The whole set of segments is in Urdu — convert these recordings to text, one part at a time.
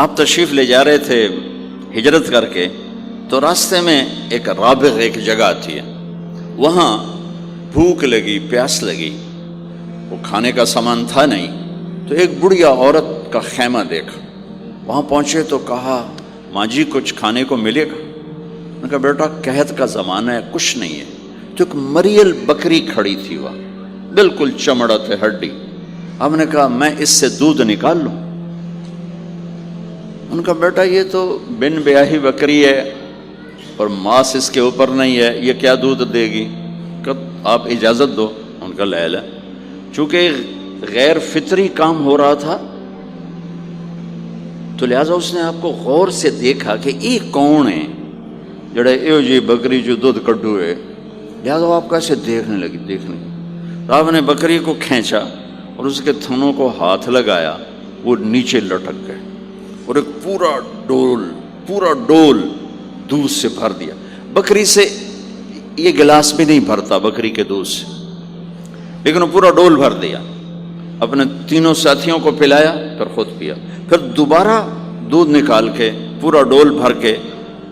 آپ تشریف لے جا رہے تھے ہجرت کر کے، تو راستے میں ایک رابغ ایک جگہ آتی ہے، وہاں بھوک لگی، پیاس لگی، وہ کھانے کا سامان تھا نہیں، تو ایک بڑھیا عورت کا خیمہ دیکھا، وہاں پہنچے تو کہا ماں جی کچھ کھانے کو ملے گا؟ انہوں نے کہا بیٹا قحط کا زمانہ ہے، کچھ نہیں ہے۔ تو ایک مریل بکری کھڑی تھی، وہاں بالکل چمڑت ہڈی۔ ہم نے کہا میں اس سے دودھ نکال لوں؟ ان کا بیٹا یہ تو بن بیاہی بکری ہے اور ماس اس کے اوپر نہیں ہے، یہ کیا دودھ دے گی؟ کہ آپ اجازت دو۔ ان کا لے لے، چونکہ غیر فطری کام ہو رہا تھا تو لہٰذا اس نے آپ کو غور سے دیکھا کہ یہ کون ہے جڑے ایو جی بکری جو دودھ کڈو ہے، لہٰذا آپ کیسے دیکھنے لگی۔ تو آپ نے بکری کو کھینچا اور اس کے تھنوں کو ہاتھ لگایا، وہ نیچے لٹک گئے اور ایک پورا ڈول دودھ سے بھر دیا۔ بکری سے یہ گلاس بھی نہیں بھرتا بکری کے دودھ سے، لیکن وہ پورا ڈول بھر دیا، اپنے تینوں ساتھیوں کو پلایا، پھر خود پیا، پھر دوبارہ دودھ نکال کے پورا ڈول بھر کے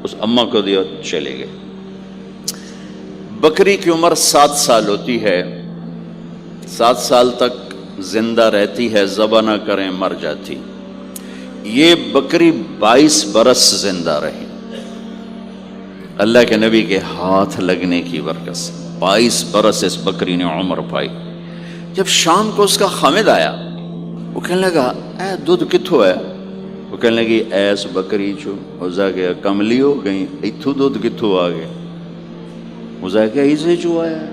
اس اماں کو دیا، چلے گئے۔ بکری کی عمر 7 سال ہوتی ہے، 7 سال تک زندہ رہتی ہے، ذبح نہ کریں مر جاتی۔ یہ بکری 22 برس زندہ رہی، اللہ کے نبی کے ہاتھ لگنے کی برکت سے 22 برس اس بکری نے عمر پائی۔ جب شام کو اس کا خامد آیا، وہ کہنے لگا اے دودھ کتھو ہے؟ وہ کہنے لگی ایس بکری چو وزا گیا کملی ہو گئی، اتھو دودھ کتھو آ گیا؟ وزا گیا اسے چو آیا ہے،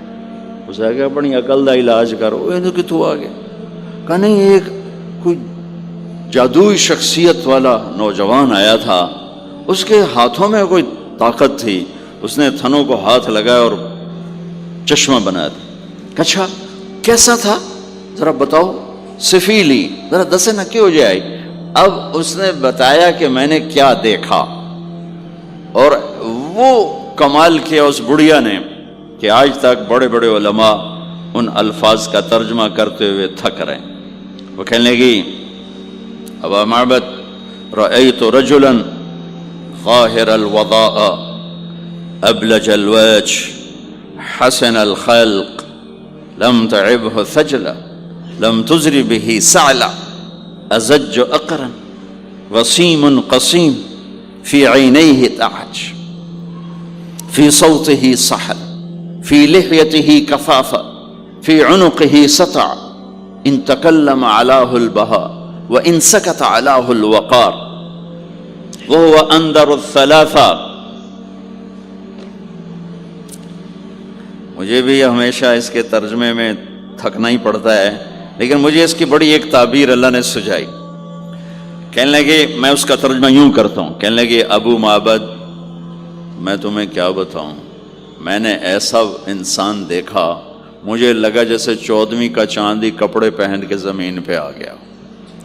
وزا گیا اپنی عقل دا علاج کرو، یہ کتھو آ گیا؟ کہا نہیں، ایک کوئی جادوئی شخصیت والا نوجوان آیا تھا، اس کے ہاتھوں میں کوئی طاقت تھی، اس نے تھنوں کو ہاتھ لگایا اور چشمہ بنا دیا۔ اچھا کیسا تھا ذرا بتاؤ، سفیلی ذرا دسے نہ کیوں جائے؟ اب اس نے بتایا کہ میں نے کیا دیکھا، اور وہ کمال کیا اس بڑھیا نے کہ آج تک بڑے بڑے علماء ان الفاظ کا ترجمہ کرتے ہوئے تھک رہے ہیں۔ وہ کہنے لگی ابا معبد رأیت رجلا ظاہر الوضاء ابلج الوجه حسن الخلق لم تعبه ثجلا لم تزر به سعلا ازج اقرا وسيم قصيم في عينيه تعج في صوته صحل في لحيته كفافا في عنقه سطع ان تكلم علاه البهاء وان سكت علاه الوقار وهو اندر الثلاثه۔ مجھے بھی ہمیشہ اس کے ترجمے میں تھکنا ہی پڑتا ہے، لیکن مجھے اس کی بڑی ایک تعبیر اللہ نے سجائی۔ کہنے لگے میں اس کا ترجمہ یوں کرتا ہوں، کہنے لگے ابو معبد میں تمہیں کیا بتاؤں، میں نے ایسا انسان دیکھا مجھے لگا جیسے 14ویں کا چاندی کپڑے پہن کے زمین پہ آ گیا،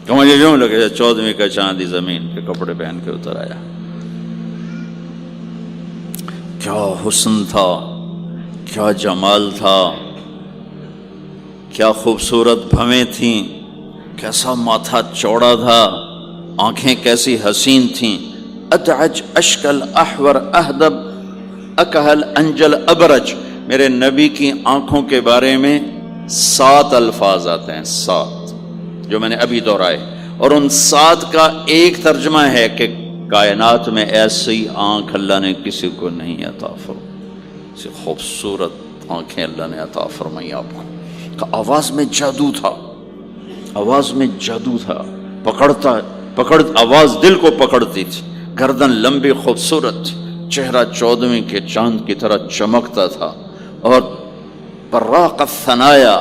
کہ مجھے یوں لگا جیسے 14ویں کا چاندی زمین پہ کپڑے پہن کے اتر آیا۔ کیا حسن تھا، کیا جمال تھا، کیا خوبصورت بھویں تھیں، کیسا ماتھا چوڑا تھا، آنکھیں کیسی حسین تھیں۔ اتعج اشکل احور اہدب اکہل انجل ابرج، میرے نبی کی آنکھوں کے بارے میں 7 الفاظ آتے ہیں، 7 جو میں نے ابھی دہرائے، اور ان 7 کا ایک ترجمہ ہے کہ کائنات میں ایسی آنکھ اللہ نے کسی کو نہیں عطا فرمائی، ایسی خوبصورت آنکھیں اللہ نے عطا فرمائی آپ کو۔ کہ آواز میں جادو تھا، آواز میں جادو تھا، آواز دل کو پکڑتی تھی، گردن لمبی خوبصورت تھی، چہرہ 14ویں کے چاند کی طرح چمکتا تھا، اور براق الثنایا،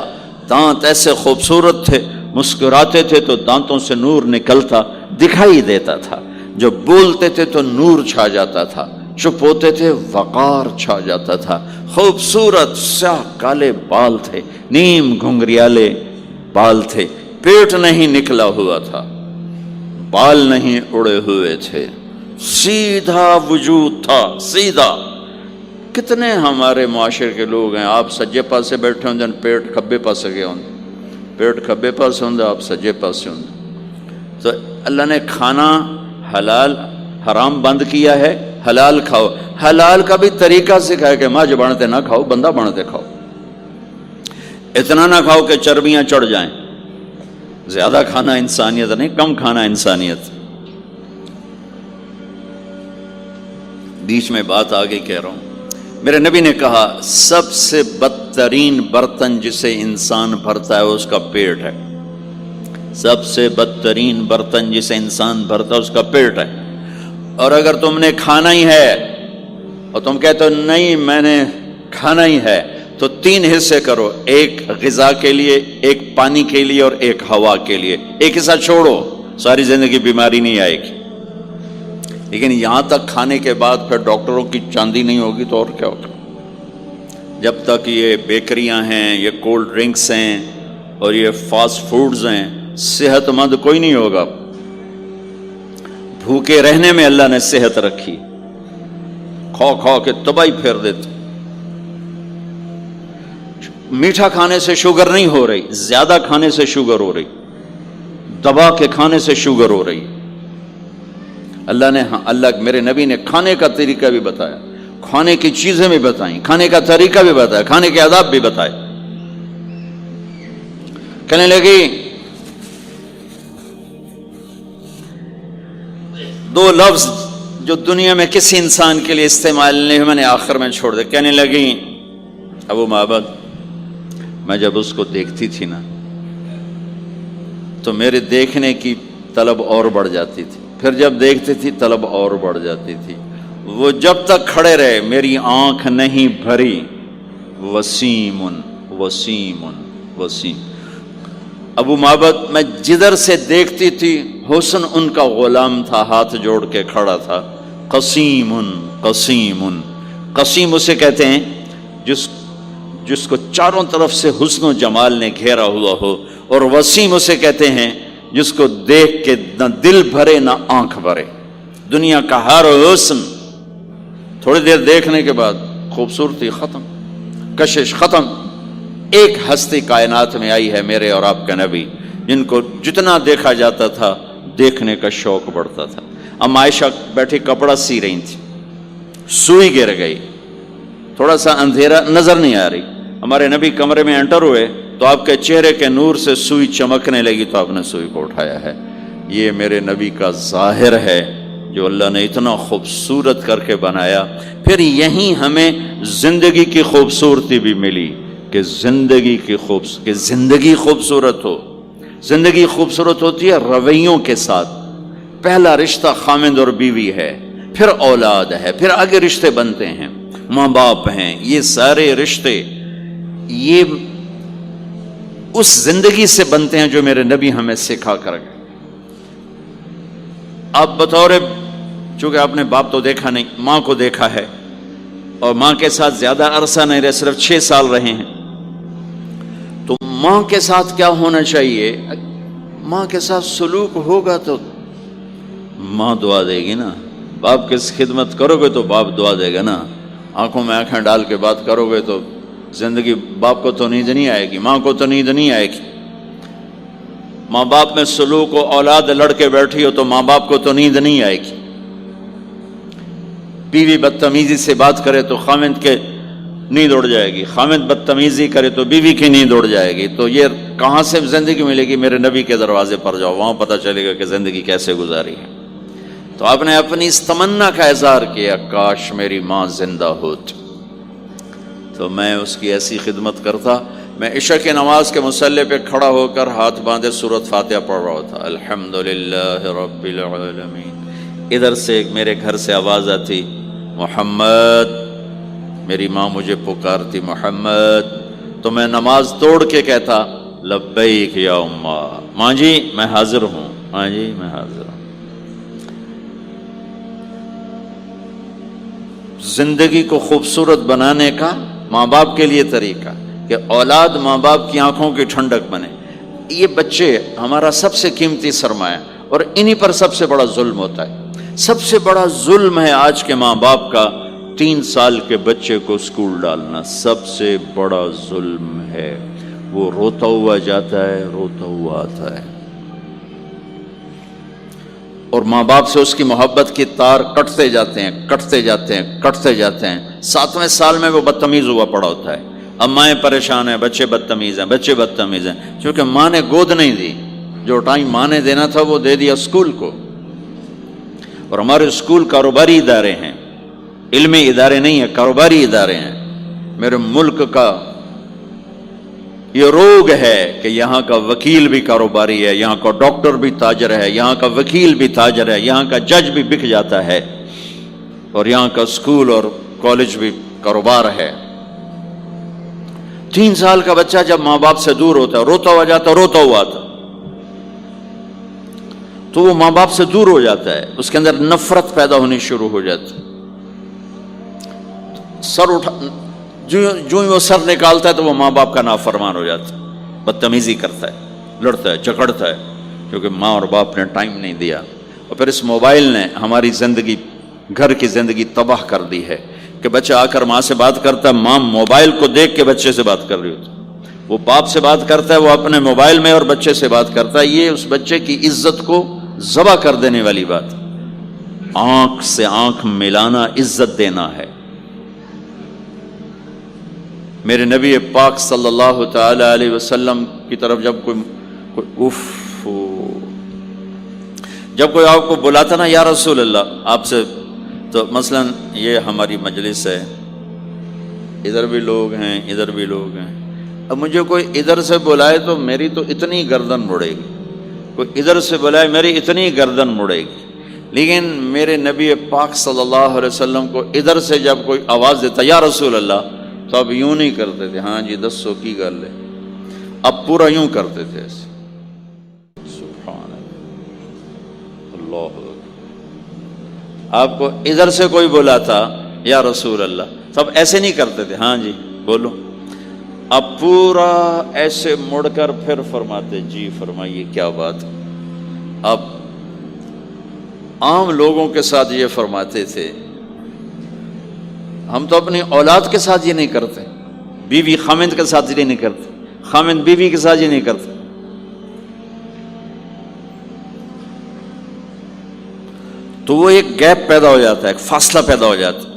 دانت ایسے خوبصورت تھے، مسکراتے تھے تو دانتوں سے نور نکلتا دکھائی دیتا تھا، جب بولتے تھے تو نور چھا جاتا تھا، چپ ہوتے تھے وقار چھا جاتا تھا، خوبصورت سیاہ کالے بال تھے، نیم گھنگریالے بال تھے، پیٹ نہیں نکلا ہوا تھا، بال نہیں اڑے ہوئے تھے، سیدھا وجود تھا، سیدھا۔ کتنے ہمارے معاشرے کے لوگ ہیں، آپ سجے پاسے بیٹھے ہوں پیٹ کھبے پاسے گئے ہوں، پیٹ کھبے پاسے ہوں آپ سجے پاسے ہوں، تو اللہ نے کھانا حلال حرام بند کیا ہے، حلال کھاؤ. حلال کا بھی طریقہ سکھایا کہ ماں بنتے نہ کھاؤ، بندہ بنتے کھاؤ. اتنا نہ کھاؤ کہ چربیاں چڑھ جائیں. زیادہ کھانا انسانیت نہیں، کم کھانا انسانیت. بیچ میں بات آگے کہہ رہا ہوں. میرے نبی نے کہا سب سے بدترین برتن جسے انسان بھرتا ہے اس کا پیٹ ہے. سب سے بدترین برتن جسے انسان بھرتا ہے اس کا پیٹ ہے. اور اگر تم نے کھانا ہی ہے اور تم کہتے ہو نہیں میں نے کھانا ہی ہے، تو 3 حصے کرو، ایک غذا کے لیے، ایک پانی کے لیے اور ایک ہوا کے لیے. ایک حصہ چھوڑو، ساری زندگی بیماری نہیں آئے گی. لیکن یہاں تک کھانے کے بعد پھر ڈاکٹروں کی چاندی نہیں ہوگی تو اور کیا ہوگا. جب تک یہ بیکریاں ہیں، یہ کولڈ ڈرنکس ہیں اور یہ فاسٹ فوڈز ہیں، صحت مند کوئی نہیں ہوگا. بھوکے رہنے میں اللہ نے صحت رکھی، کھا کھا کے تباہی پھیر دیتے. میٹھا کھانے سے شوگر نہیں ہو رہی، زیادہ کھانے سے شوگر ہو رہی، دبا کے کھانے سے شوگر ہو رہی. اللہ میرے نبی نے کھانے کا طریقہ بھی بتایا، کھانے کی چیزیں بھی بتائیں، کھانے کا طریقہ بھی بتایا، کھانے کے آداب بھی بتائے. کہنے لگی 2 لفظ جو دنیا میں کسی انسان کے لیے استعمال نہیں، میں نے آخر میں چھوڑ دے. کہنے لگی ابو معبد، میں جب اس کو دیکھتی تھی نا تو میرے دیکھنے کی طلب اور بڑھ جاتی تھی، پھر جب دیکھتی تھی طلب اور بڑھ جاتی تھی. وہ جب تک کھڑے رہے میری آنکھ نہیں بھری. وسیم وسیم وسیم. ابو معبد میں جدھر سے دیکھتی تھی حسن ان کا غلام تھا، ہاتھ جوڑ کے کھڑا تھا. قسیم قسیم. قسیم اسے کہتے ہیں جس کو چاروں طرف سے حسن و جمال نے گھیرا ہوا ہو، اور وسیم اسے کہتے ہیں جس کو دیکھ کے نہ دل بھرے نہ آنکھ بھرے. دنیا کا ہر حسن تھوڑی دیر دیکھنے کے بعد خوبصورتی ختم، کشش ختم. ایک ہستی کائنات میں آئی ہے میرے اور آپ کا نبی، جن کو جتنا دیکھا جاتا تھا دیکھنے کا شوق بڑھتا تھا. ام عائشہ بیٹھی کپڑا سی رہی تھی، سوئی گر گئی، تھوڑا سا اندھیرا نظر نہیں آ رہی. ہمارے نبی کمرے میں انٹر ہوئے تو آپ کے چہرے کے نور سے سوئی چمکنے لگی تو آپ نے سوئی کو اٹھایا ہے. یہ میرے نبی کا ظاہر ہے جو اللہ نے اتنا خوبصورت کر کے بنایا. پھر یہیں ہمیں زندگی کی خوبصورتی بھی ملی کہ زندگی خوبصورت ہو. زندگی خوبصورت ہوتی ہے رویوں کے ساتھ. پہلا رشتہ خامند اور بیوی ہے، پھر اولاد ہے، پھر آگے رشتے بنتے ہیں، ماں باپ ہیں. یہ سارے رشتے یہ اس زندگی سے بنتے ہیں جو میرے نبی ہمیں سکھا کر گئے. آپ بطور چونکہ آپ نے باپ تو دیکھا نہیں، ماں کو دیکھا ہے، اور ماں کے ساتھ زیادہ عرصہ نہیں رہے، صرف 6 سال رہے ہیں. تو ماں کے ساتھ کیا ہونا چاہیے؟ ماں کے ساتھ سلوک ہوگا تو ماں دعا دے گی نا. باپ کی خدمت کرو گے تو باپ دعا دے گا نا. آنکھوں میں آنکھیں ڈال کے بات کرو گے تو زندگی باپ کو تو نیند نہیں آئے گی، ماں کو تو نیند نہیں آئے گی. ماں باپ میں سلوک و اولاد لڑ کے بیٹھی ہو تو ماں باپ کو تو نیند نہیں آئے گی. بیوی بدتمیزی سے بات کرے تو خامند کے نیند اڑ جائے گی، خامند بدتمیزی کرے تو بیوی کی نیند اڑ جائے گی. تو یہ کہاں سے زندگی ملے گی؟ میرے نبی کے دروازے پر جاؤ، وہاں پتہ چلے گا کہ زندگی کیسے گزاری ہے. تو آپ نے اپنی اس تمنا کا اظہار کیا، کاش میری ماں زندہ ہوتی تو میں اس کی ایسی خدمت کرتا. میں عشاء کی نماز کے مصلی پہ کھڑا ہو کر ہاتھ باندھے سورۃ فاتحہ پڑھ رہا تھا، الحمدللہ رب العالمین. ادھر سے میرے گھر سے آواز آتی، محمد. میری ماں مجھے پکارتی محمد. تو میں نماز توڑ کے کہتا لبیک یا اماں، ماں جی میں حاضر ہوں، ماں جی میں حاضر ہوں. زندگی کو خوبصورت بنانے کا ماں باپ کے لیے طریقہ کہ اولاد ماں باپ کی آنکھوں کی ٹھنڈک بنے. یہ بچے ہمارا سب سے قیمتی سرمایہ، اور انہی پر سب سے بڑا ظلم ہوتا ہے. سب سے بڑا ظلم ہے آج کے ماں باپ کا 3 سال کے بچے کو اسکول ڈالنا. سب سے بڑا ظلم ہے. وہ روتا ہوا جاتا ہے، روتا ہوا آتا ہے. اور ماں باپ سے اس کی محبت کی تار کٹتے جاتے ہیں. 7ویں سال میں وہ بدتمیز ہوا پڑا ہوتا ہے. اب مائیں پریشان ہیں، بچے بدتمیز ہیں، کیونکہ ماں نے گود نہیں دی. جو ٹائم ماں نے دینا تھا وہ دے دیا اسکول کو. اور ہمارے اسکول کاروباری ادارے ہیں، علمی ادارے نہیں ہیں، کاروباری ادارے ہیں. میرے ملک کا یہ روگ ہے کہ یہاں کا وکیل بھی کاروباری ہے، یہاں کا ڈاکٹر بھی تاجر ہے، یہاں کا وکیل بھی تاجر ہے، یہاں کا جج بھی بک جاتا ہے، اور یہاں کا اسکول اور کالج بھی کاروبار ہے. 3 سال کا بچہ جب ماں باپ سے دور ہوتا ہے، روتا ہوا آتا تو وہ ماں باپ سے دور ہو جاتا ہے، اس کے اندر نفرت پیدا ہونی شروع ہو جاتی. جو ہی وہ سر نکالتا ہے تو وہ ماں باپ کا نافرمان ہو جاتا ہے، بدتمیزی کرتا ہے، لڑتا ہے، جھگڑتا ہے، کیونکہ ماں اور باپ نے ٹائم نہیں دیا. اور پھر اس موبائل نے ہماری زندگی، گھر کی زندگی تباہ کر دی ہے کہ بچہ آ کر ماں سے بات کرتا ہے، ماں موبائل کو دیکھ کے بچے سے بات کر رہی ہوتی. وہ باپ سے بات کرتا ہے، وہ اپنے موبائل میں اور بچے سے بات کرتا ہے. یہ اس بچے کی عزت کو ذبح کر دینے والی بات. آنکھ سے آنکھ ملانا عزت دینا ہے. میرے نبی پاک صلی اللہ تعالی علیہ وسلم کی طرف جب کوئی آپ کو بلاتا نا، یا رسول اللہ آپ سے، تو مثلا یہ ہماری مجلس ہے، ادھر بھی لوگ ہیں، ادھر بھی لوگ ہیں. اب مجھے کوئی ادھر سے بلائے تو میری تو اتنی گردن مڑے گی، کوئی ادھر سے بلائے میری اتنی گردن مڑے گی. لیکن میرے نبی پاک صلی اللہ علیہ وسلم کو ادھر سے جب کوئی آواز دیتا یا رسول اللہ، تو اب یوں نہیں کرتے تھے، ہاں جی دسو کی گل ہے، اب پورا یوں کرتے تھے ایسے. سبحان اللہ. آپ کو ادھر سے کوئی بولا تھا یا رسول اللہ، تب ایسے نہیں کرتے تھے، ہاں جی بولو. اب پورا ایسے مڑ کر پھر فرماتے، جی فرمائیے کیا بات. اب عام لوگوں کے ساتھ یہ فرماتے تھے. ہم تو اپنی اولاد کے ساتھ یہ نہیں کرتے، بیوی خامند کے ساتھ یہ نہیں کرتے، خامند بیوی کے ساتھ یہ نہیں کرتے. تو وہ ایک گیپ پیدا ہو جاتا ہے، ایک فاصلہ پیدا ہو جاتا ہے.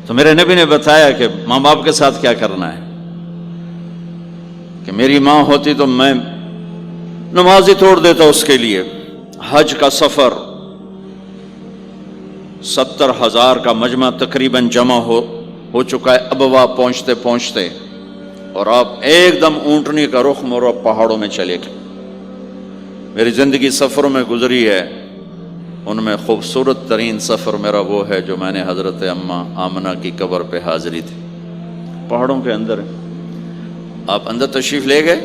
تو میرے نبی نے بتایا کہ ماں باپ کے ساتھ کیا کرنا ہے. کہ میری ماں ہوتی تو میں نماز ہی توڑ دیتا اس کے لیے. حج کا سفر 70,000 کا مجمع تقریباً جمع ہو چکا ہے ابوا پہنچتے پہنچتے، اور آپ ایک دم اونٹنی کا رخ موڑو، پہاڑوں میں چلے گئے. میری زندگی سفروں میں گزری ہے، ان میں خوبصورت ترین سفر میرا وہ ہے جو میں نے حضرت اماں آمنہ کی قبر پہ حاضری تھی. پہاڑوں کے اندر آپ اندر تشریف لے گئے،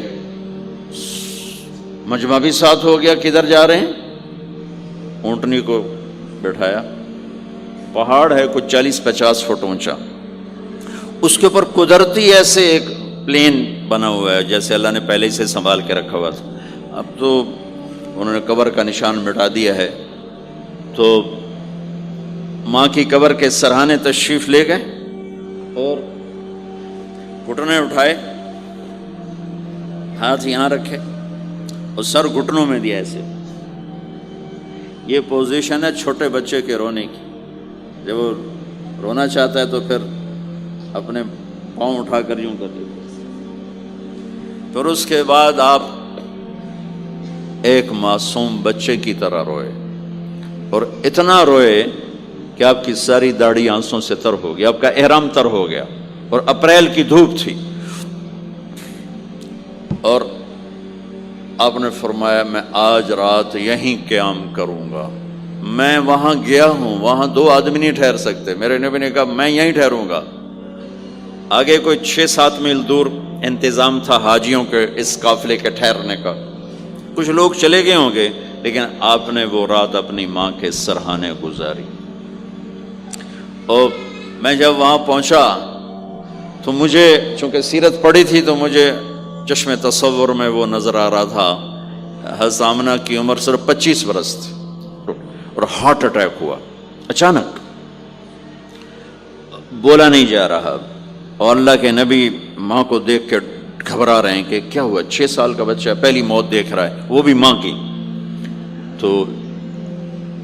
مجمع بھی ساتھ ہو گیا، کدھر جا رہے ہیں، اونٹنی کو بٹھایا. پہاڑ ہے کچھ 40-50 فٹ اونچا، اس کے اوپر قدرتی ایسے ایک پلین بنا ہوا ہے جیسے اللہ نے پہلے سے سنبھال کے رکھا ہوا تھا. اب تو انہوں نے قبر کا نشان مٹا دیا ہے. تو ماں کی قبر کے سرہانے تشریف لے گئے اور گھٹنے اٹھائے، ہاتھ یہاں رکھے اور سر گھٹنوں میں دیا ایسے. یہ پوزیشن ہے چھوٹے بچے کے رونے کی. جب وہ رونا چاہتا ہے تو پھر اپنے پاؤں اٹھا کر یوں کر دیتے. پھر اس کے بعد آپ ایک معصوم بچے کی طرح روئے، اور اتنا روئے کہ آپ کی ساری داڑھی آنسوں سے تر ہو گئی، آپ کا احرام تر ہو گیا، اور اپریل کی دھوپ تھی. اور آپ نے فرمایا میں آج رات یہیں قیام کروں گا. میں وہاں گیا ہوں، وہاں 2 آدمی نہیں ٹھہر سکتے. میرے نبی نے کہا میں یہیں ٹھہروں گا. آگے کوئی 6-7 میل دور انتظام تھا حاجیوں کے اس قافلے کے ٹھہرنے کا. کچھ لوگ چلے گئے ہوں گے، لیکن آپ نے وہ رات اپنی ماں کے سرہانے گزاری. اور میں جب وہاں پہنچا تو مجھے چونکہ سیرت پڑھی تھی تو مجھے چشم تصور میں وہ نظر آ رہا تھا. حضرت آمنہ کی عمر صرف 25 برس تھی اور ہارٹ اٹیک ہوا اچانک، بولا نہیں جا رہا. اور اللہ کے نبی ماں کو دیکھ کے گھبرا رہے ہیں کہ کیا ہوا، 6 سال کا بچہ پہلی موت دیکھ رہا ہے، وہ بھی ماں کی. تو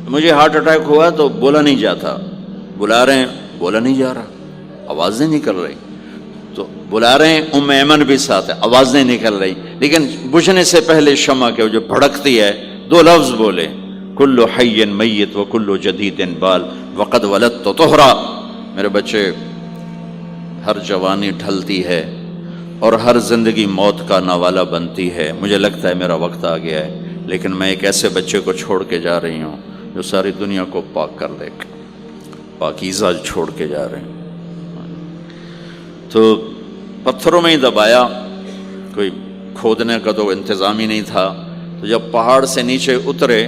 مجھے ہارٹ اٹیک ہوا تو بولا نہیں جاتا، بلا رہے ہیں بولا نہیں جا رہا، آواز نہیں نکل رہی، تو بلا رہے ہیں ام ایمن بھی ساتھ ہے، آواز نہیں نکل رہی، لیکن بجھنے سے پہلے شمع کے جو بھڑکتی ہے دو لفظ بولے، کل حی میت و کل جدید بال وقد ولدت طہرا، میرے بچے ہر جوانی ڈھلتی ہے اور ہر زندگی موت کا نوالا بنتی ہے، مجھے لگتا ہے میرا وقت آ گیا ہے، لیکن میں ایک ایسے بچے کو چھوڑ کے جا رہی ہوں جو ساری دنیا کو پاک کر دے گا، پاکیزہ چھوڑ کے جا رہے ہیں۔ تو پتھروں میں ہی دبایا، کوئی کھودنے کا تو انتظام ہی نہیں تھا، تو جب پہاڑ سے نیچے اترے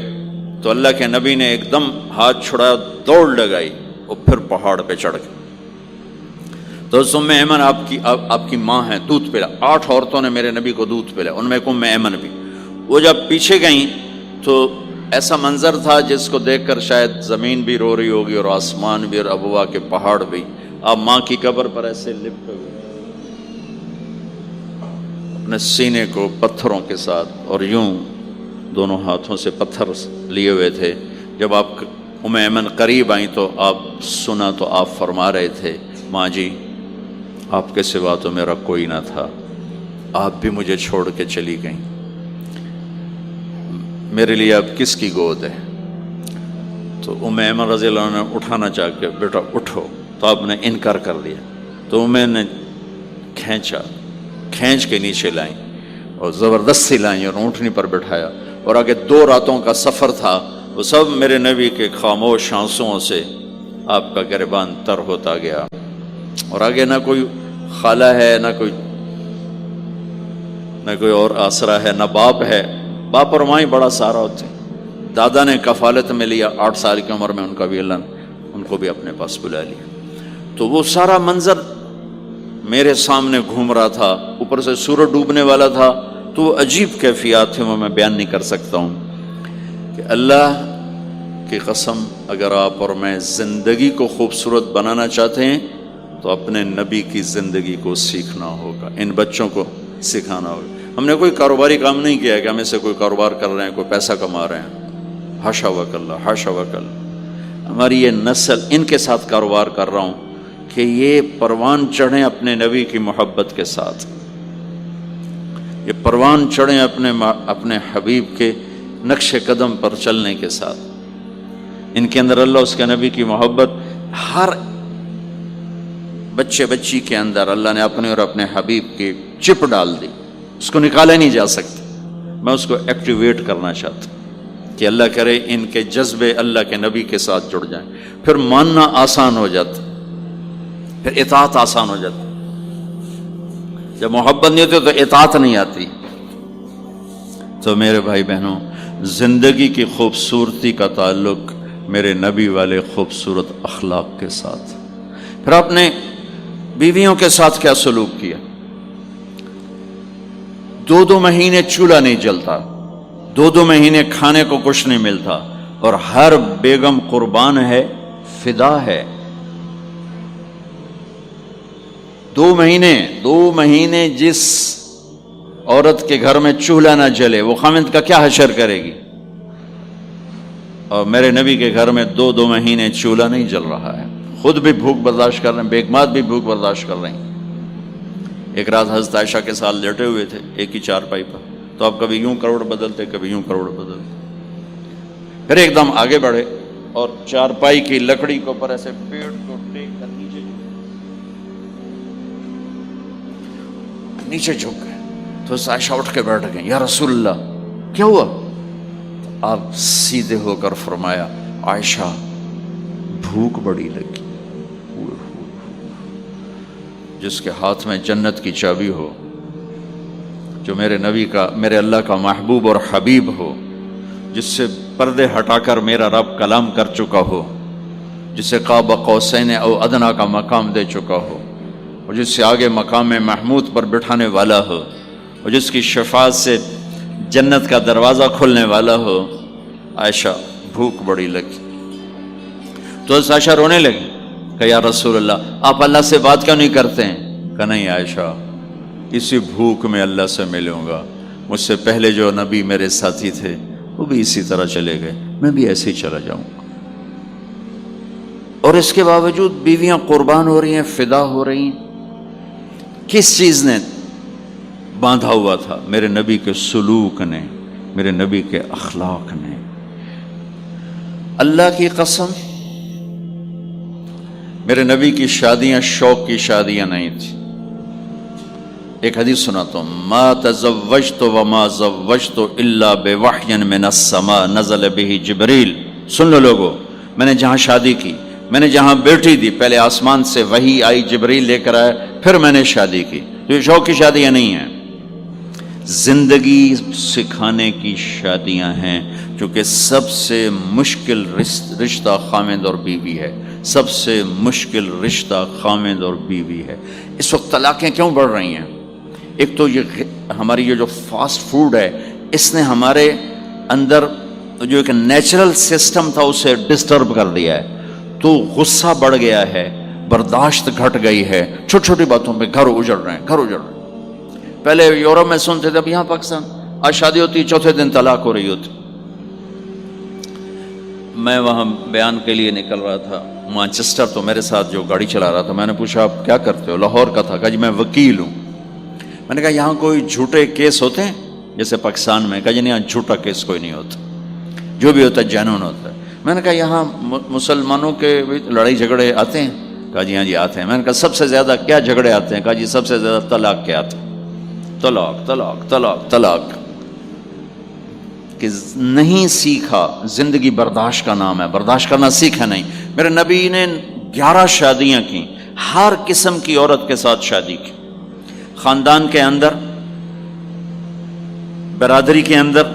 تو اللہ کے نبی نے ایک دم ہاتھ چھڑایا، دوڑ لگائی اور پھر پہاڑ پہ چڑھ گئے۔ تو ام ایمن آپ کی ماں ہے، دودھ پلا، 8 عورتوں نے میرے نبی کو دودھ پلا، ان میں ایک ام ایمن بھی۔ وہ جب پیچھے گئیں تو ایسا منظر تھا جس کو دیکھ کر شاید زمین بھی رو رہی ہوگی اور آسمان بھی اور ابوا کے پہاڑ بھی۔ آپ ماں کی قبر پر ایسے لپٹے ہوئے اپنے سینے کو پتھروں کے ساتھ اور یوں دونوں ہاتھوں سے پتھر لیے ہوئے تھے۔ جب آپ ام ایمن قریب آئیں تو آپ سنا تو آپ فرما رہے تھے، ماں جی آپ کے سوا تو میرا کوئی نہ تھا، آپ بھی مجھے چھوڑ کے چلی گئیں، میرے لیے اب کس کی گود ہے؟ تو ام ایمن رضی اللہ عنہ نے اٹھانا چاہ کے، بیٹا اٹھو، تو آپ نے انکار کر دیا، تو میں نے کھینچ کے نیچے لائیں اور زبردستی لائیں اور اونٹنی پر بٹھایا، اور آگے 2 راتوں کا سفر تھا، وہ سب میرے نبی کے خاموش آنسوؤں سے آپ کا گریبان تر ہوتا گیا، اور آگے نہ کوئی خالہ ہے، نہ کوئی اور آسرا ہے، نہ باپ ہے، باپ اور ماں ہی بڑا سہارا ہوتے ہیں۔ دادا نے کفالت میں لیا 8 سال کی عمر میں، ان کا بھی اللہ نے ان کو بھی اپنے پاس بلا لیا۔ تو وہ سارا منظر میرے سامنے گھوم رہا تھا، اوپر سے سورج ڈوبنے والا تھا، تو وہ عجیب کیفیات تھے، وہ میں بیان نہیں کر سکتا ہوں کہ اللہ کی قسم اگر آپ اور میں زندگی کو خوبصورت بنانا چاہتے ہیں تو اپنے نبی کی زندگی کو سیکھنا ہوگا، ان بچوں کو سکھانا ہوگا۔ ہم نے کوئی کاروباری کام نہیں کیا ہے کہ ہم سے کوئی کاروبار کر رہے ہیں، کوئی پیسہ کما رہے ہیں، حاشا وکلا حاشا وکلا۔ ہماری یہ نسل، ان کے ساتھ کاروبار کر رہا ہوں کہ یہ پروان چڑھیں اپنے نبی کی محبت کے ساتھ، یہ پروان چڑھیں اپنے حبیب کے نقش قدم پر چلنے کے ساتھ۔ ان کے اندر اللہ اس کے نبی کی محبت، ہر بچے بچی کے اندر اللہ نے اپنے اور اپنے حبیب کی چپ ڈال دی، اس کو نکالا نہیں جا سکتا۔ میں اس کو ایکٹیویٹ کرنا چاہتا ہوں کہ اللہ کرے ان کے جذبے اللہ کے نبی کے ساتھ جڑ جائیں، پھر ماننا آسان ہو جاتا، پھر اطاعت آسان ہو جاتی۔ جب محبت نہیں ہوتی تو اطاعت نہیں آتی۔ تو میرے بھائی بہنوں، زندگی کی خوبصورتی کا تعلق میرے نبی والے خوبصورت اخلاق کے ساتھ۔ پھر آپ نے بیویوں کے ساتھ کیا سلوک کیا؟ 2 مہینے چولہا نہیں جلتا، 2 مہینے کھانے کو کچھ نہیں ملتا، اور ہر بیگم قربان ہے، فدا ہے۔ 2 مہینے جس عورت کے گھر میں چولہا نہ جلے وہ خامند کا کیا حشر کرے گی؟ اور میرے نبی کے گھر میں 2 مہینے چولہا نہیں جل رہا ہے، خود بھی بھوک برداشت کر رہے ہیں، بیگمات بھی بھوک برداشت کر رہے ہیں۔ ایک رات حضرت عائشہ کے ساتھ لیٹے ہوئے تھے ایک ہی چارپائی پر، تو آپ کبھی یوں کروڑ بدلتے، کبھی یوں کروڑ بدلتے، پھر ایک دم آگے بڑھے اور چارپائی کی لکڑی کے اوپر ایسے پیڑ کو ٹیک کر نیچے جھک گئے۔ تو عائشہ اٹھ کے بیٹھ گئے، یا رسول اللہ کیا ہوا؟ آپ سیدھے ہو کر فرمایا، عائشہ بھوک بڑی لگی۔ جس کے ہاتھ میں جنت کی چابی ہو، جو میرے نبی کا، میرے اللہ کا محبوب اور حبیب ہو، جس سے پردے ہٹا کر میرا رب کلام کر چکا ہو، جسے قاب قوسین او ادنیٰ کا مقام دے چکا ہو، اور جس سے آگے مقام محمود پر بٹھانے والا ہو، اور جس کی شفاعت سے جنت کا دروازہ کھلنے والا ہو، عائشہ بھوک بڑی لگی۔ تو عائشہ رونے لگی، کہ یا رسول اللہ آپ اللہ سے بات کیوں نہیں کرتے ہیں؟ کہ نہیں عائشہ، اسی بھوک میں اللہ سے ملوں گا، مجھ سے پہلے جو نبی میرے ساتھی تھے وہ بھی اسی طرح چلے گئے، میں بھی ایسے ہی چلا جاؤں گا. اور اس کے باوجود بیویاں قربان ہو رہی ہیں، فدا ہو رہی ہیں. کس چیز نے باندھا ہوا تھا؟ میرے نبی کے سلوک نے، میرے نبی کے اخلاق نے. اللہ کی قسم، میرے نبی کی شادیاں شوق کی شادیاں نہیں تھی. ایک حدیث سناتا ہوں، ما تزوجت وما زوجت الا بوحی من السماء نزل به جبریل. سن لو لوگو، میں نے جہاں شادی کی، میں نے جہاں بیٹی دی، پہلے آسمان سے وحی آئی، جبریل لے کر آئے، پھر میں نے شادی کی. تو یہ شوق کی شادیاں نہیں ہیں، زندگی سکھانے کی شادیاں ہیں. کیونکہ سب سے مشکل رشتہ خامند اور بیوی ہے. سب سے مشکل رشتہ خامند اور بیوی ہے. اس وقت طلاقیں کیوں بڑھ رہی ہیں؟ ایک تو یہ ہماری یہ جو فاسٹ فوڈ ہے، اس نے ہمارے اندر جو ایک نیچرل سسٹم تھا اسے ڈسٹرب کر دیا ہے. تو غصہ بڑھ گیا ہے، برداشت گھٹ گئی ہے، چھوٹی چھوٹی باتوں پہ گھر اجڑ رہے ہیں، گھر اجڑ رہے ہیں. پہلے یورپ میں سنتے تھے، اب یہاں پاکستان آج شادی ہوتی، چوتھے دن طلاق ہو رہی ہوتی. میں وہاں بیان کے لیے نکل رہا تھا مانچسٹر، تو میرے ساتھ جو گاڑی چلا رہا تھا، میں نے پوچھا آپ کیا کرتے ہو؟ لاہور کا تھا. کہا جی میں وکیل ہوں. میں نے کہا یہاں کوئی جھوٹے کیس ہوتے ہیں جیسے پاکستان میں؟ کہا جی نہیں، یہاں جھوٹا کیس کوئی نہیں ہوتا، جو بھی ہوتا ہے جینون ہوتا ہے. میں نے کہا یہاں مسلمانوں کے لڑائی جھگڑے آتے ہیں؟ کہا جی ہاں جی آتے ہیں. میں نے کہا سب سے زیادہ کیا جھگڑے آتے ہیں؟ کہا جی سب سے زیادہ طلاق کے آتے ہیں. طلاق طلاق طلاق طلاق. کہ نہیں سیکھا، زندگی برداشت کا نام ہے، برداشت کرنا سیکھا نہیں. میرے نبی نے 11 شادیاں کی، ہر قسم کی عورت کے ساتھ شادی کی. خاندان کے اندر، برادری کے اندر،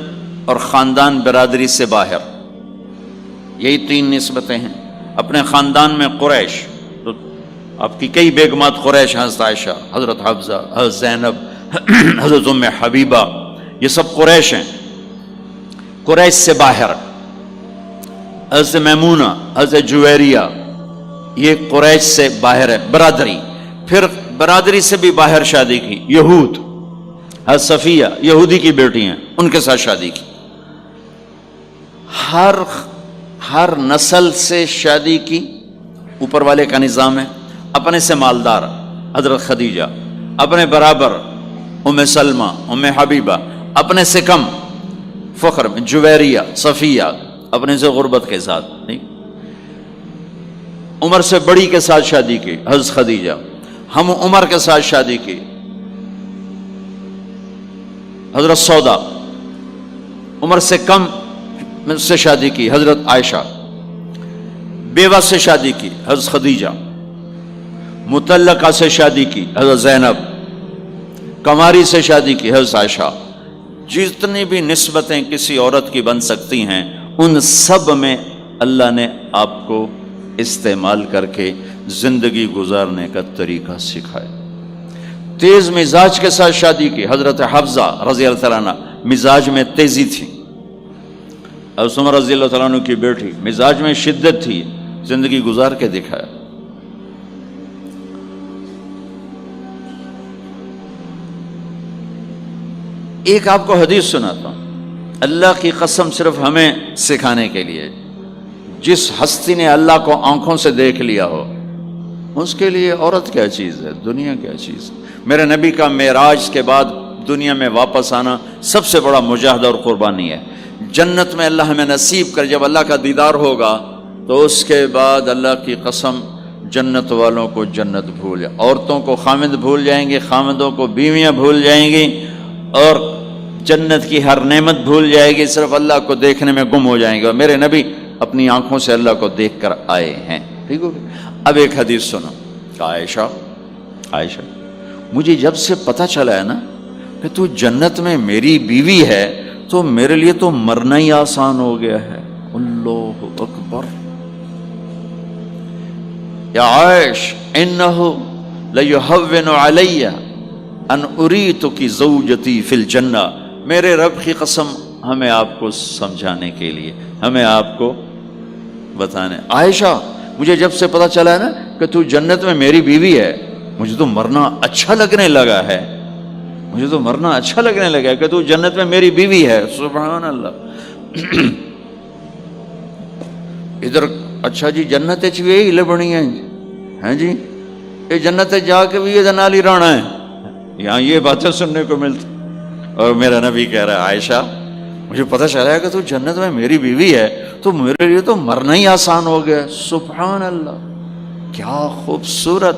اور خاندان برادری سے باہر. یہی 3 نسبتیں ہیں. اپنے خاندان میں قریش، تو آپ کی کئی بیگمات قریش، حضرت عائشہ، حضرت حفصہ، حضرت زینب، حضرت ام حبیبہ، یہ سب قریش ہیں. قریش سے باہر حضرت میمونہ، حضرت جویریہ، یہ قریش سے باہر ہے برادری. پھر برادری سے بھی باہر شادی کی یہود، حضرت صفیہ یہودی کی بیٹی ہیں، ان کے ساتھ شادی کی. ہر نسل سے شادی کی. اوپر والے کا نظام ہے. اپنے سے مالدار حضرت خدیجہ، اپنے برابر ام سلمہ، ام حبیبہ، اپنے سے کم فخر میں جویریہ، صفیہ، اپنے سے غربت کے ساتھ نہیں. عمر سے بڑی کے ساتھ شادی کی حضرت خدیجہ. ہم عمر کے ساتھ شادی کی حضرت سودا. عمر سے کم سے شادی کی حضرت عائشہ. بیوہ سے شادی کی حضرت خدیجہ. مطلقہ سے شادی کی حضرت زینب. کماری سے شادی کی حضرت عائشہ. جتنی بھی نسبتیں کسی عورت کی بن سکتی ہیں، ان سب میں اللہ نے آپ کو استعمال کر کے زندگی گزارنے کا طریقہ سکھایا. تیز مزاج کے ساتھ شادی کی حضرت حفصہ رضی اللہ تعالیٰ عنہ، مزاج میں تیزی تھی. حضرت عمر رضی اللہ تعالیٰ عنہ کی بیٹی، مزاج میں شدت تھی، زندگی گزار کے دکھایا. ایک آپ کو حدیث سناتا ہوں، اللہ کی قسم صرف ہمیں سکھانے کے لیے. جس ہستی نے اللہ کو آنکھوں سے دیکھ لیا ہو، اس کے لیے عورت کیا چیز ہے، دنیا کیا چیز ہے. میرے نبی کا معراج کے بعد دنیا میں واپس آنا سب سے بڑا مجاہدہ اور قربانی ہے. جنت میں اللہ ہمیں نصیب کر، جب اللہ کا دیدار ہوگا تو اس کے بعد اللہ کی قسم جنت والوں کو جنت بھول جائے، عورتوں کو خامد بھول جائیں گے، خامدوں کو بیویاں بھول جائیں گی، اور جنت کی ہر نعمت بھول جائے گی، صرف اللہ کو دیکھنے میں گم ہو جائیں گے. اور میرے نبی اپنی آنکھوں سے اللہ کو دیکھ کر آئے ہیں. ٹھیک ہو گیا؟ اب ایک حدیث سنو. عائشہ مجھے جب سے پتہ چلا ہے نا کہ تو جنت میں میری بیوی ہے، تو میرے لیے تو مرنا ہی آسان ہو گیا ہے. اللہ اکبر. یا عائش انہ لیہون علی ان اریتک زوجتی فی الجنہ. میرے رب کی قسم، ہمیں آپ کو سمجھانے کے لیے، ہمیں آپ کو بتانے. عائشہ مجھے جب سے پتہ چلا ہے نا کہ تو جنت میں میری بیوی ہے، مجھے تو مرنا اچھا لگنے لگا ہے. مجھے تو مرنا اچھا لگنے لگا ہے کہ تو جنت میں میری بیوی ہے. سبحان اللہ. ادھر اچھا جی جنت یہی لبنی ہے جی، یہ جنت جا کے بھی یہ نال ہی رہنا ہے، یہاں یہ باتیں سننے کو ملتی. اور میرا نبی کہہ رہا ہے عائشہ مجھے پتہ چلا ہے کہ تو جنت میں میری بیوی ہے تو میرے لیے تو مرنا ہی آسان ہو گیا. سبحان اللہ، کیا خوبصورت،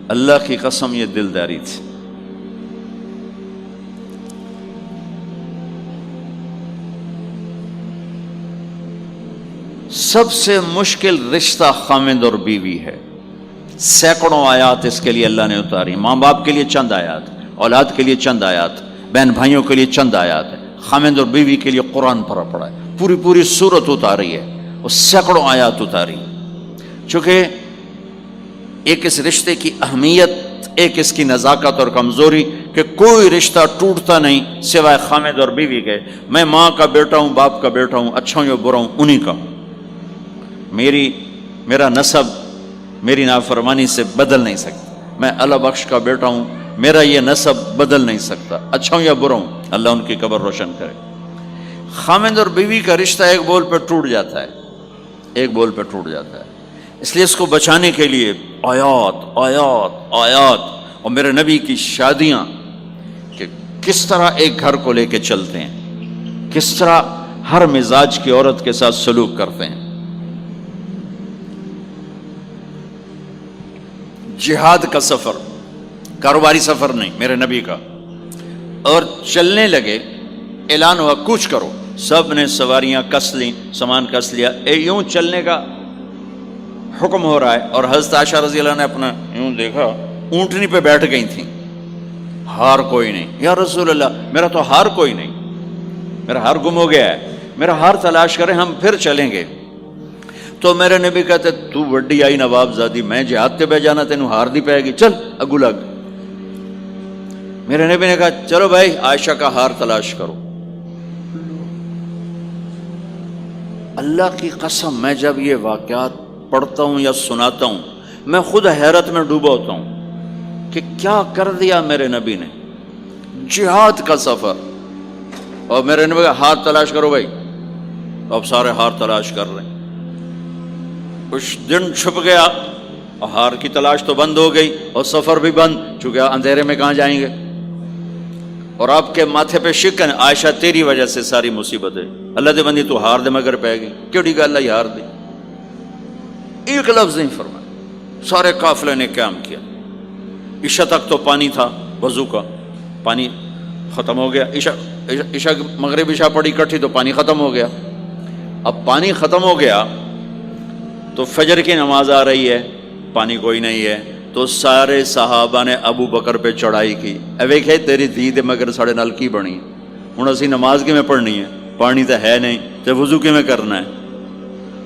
اللہ کی قسم یہ دلداری تھی. سب سے مشکل رشتہ خامند اور بیوی ہے. سینکڑوں آیات اس کے لیے اللہ نے اتاری. ماں باپ کے لیے چند آیات، اولاد کے لیے چند آیات، بہن بھائیوں کے لیے چند آیات ہے. خامند اور بیوی کے لیے قرآن پڑھا پڑا ہے، پوری سورت اتاری ہے، اور سینکڑوں آیات اتاری. چونکہ ایک اس رشتے کی اہمیت، ایک اس کی نزاکت اور کمزوری کہ کوئی رشتہ ٹوٹتا نہیں سوائے خامند اور بیوی کے. میں ماں کا بیٹا ہوں، باپ کا بیٹا ہوں، اچھا ہوں یا برا ہوں، انہی کا ہوں. میرا نسب میری نافرمانی سے بدل نہیں سکتا. میں اللہ بخش کا بیٹا ہوں، میرا یہ نسب بدل نہیں سکتا، اچھا ہوں یا برا ہوں. اللہ ان کی قبر روشن کرے. خامند اور بیوی کا رشتہ ایک بول پہ ٹوٹ جاتا ہے، ایک بول پہ ٹوٹ جاتا ہے. اس لیے اس کو بچانے کے لیے آیات آیات آیات. اور میرے نبی کی شادیاں کہ کس طرح ایک گھر کو لے کے چلتے ہیں، کس طرح ہر مزاج کی عورت کے ساتھ سلوک کرتے ہیں. جہاد کا سفر، کاروباری سفر نہیں، میرے نبی کا. اور چلنے لگے، اعلان ہوا کوچ کرو. سب نے سواریاں کس لیں، سامان کس لیا، یوں چلنے کا حکم ہو رہا ہے. اور حضرت عائشہ رضی اللہ نے اپنا یوں دیکھا، اونٹنی پہ بیٹھ گئی تھیں. ہار کوئی نہیں. یا رسول اللہ میرا تو ہار کوئی نہیں، میرا ہار گم ہو گیا ہے، میرا ہار تلاش کریں، ہم پھر چلیں گے. تو میرے نبی کہتے تو وڈی آئی نواب زادی، میں جہاد تے بہ جانا تینوں ہار دی پائے گی، چل اگو لگ. میرے نبی نے کہا چلو بھائی عائشہ کا ہار تلاش کرو. اللہ کی قسم میں جب یہ واقعات پڑھتا ہوں یا سناتا ہوں میں خود حیرت میں ڈوبا ہوتا ہوں کہ کیا کر دیا میرے نبی نے. جہاد کا سفر، اور میرے نبی کا ہار تلاش کرو بھائی. اب سارے ہار تلاش کر رہے ہیں. کچھ دن چھپ گیا اور ہار کی تلاش تو بند ہو گئی اور سفر بھی بند، چونکہ اندھیرے میں کہاں جائیں گے. اور آپ کے ماتھے پہ شکن، عائشہ تیری وجہ سے ساری مصیبت ہے. اللہ دے بندی تو ہار دے مگر پہ گئی، کیڑی گل ہے ہار دی. ایک لفظ نہیں فرمایا. سارے قافلے نے قیام کیا. عشاء تک تو پانی تھا، وضو کا پانی ختم ہو گیا. عشاء مغرب عشاء پڑی اکٹھی تو پانی ختم ہو گیا. اب پانی ختم ہو گیا تو فجر کی نماز آ رہی ہے، پانی کوئی نہیں ہے. تو سارے صحابہ نے ابو بکر پہ چڑھائی کی. ویکھے تیری دھی دے مگر ساڑے نال کی بنی، ہوں اسی نماز کی میں پڑھنی ہے، پانی تو ہے نہیں تو وضو کی میں کرنا ہے.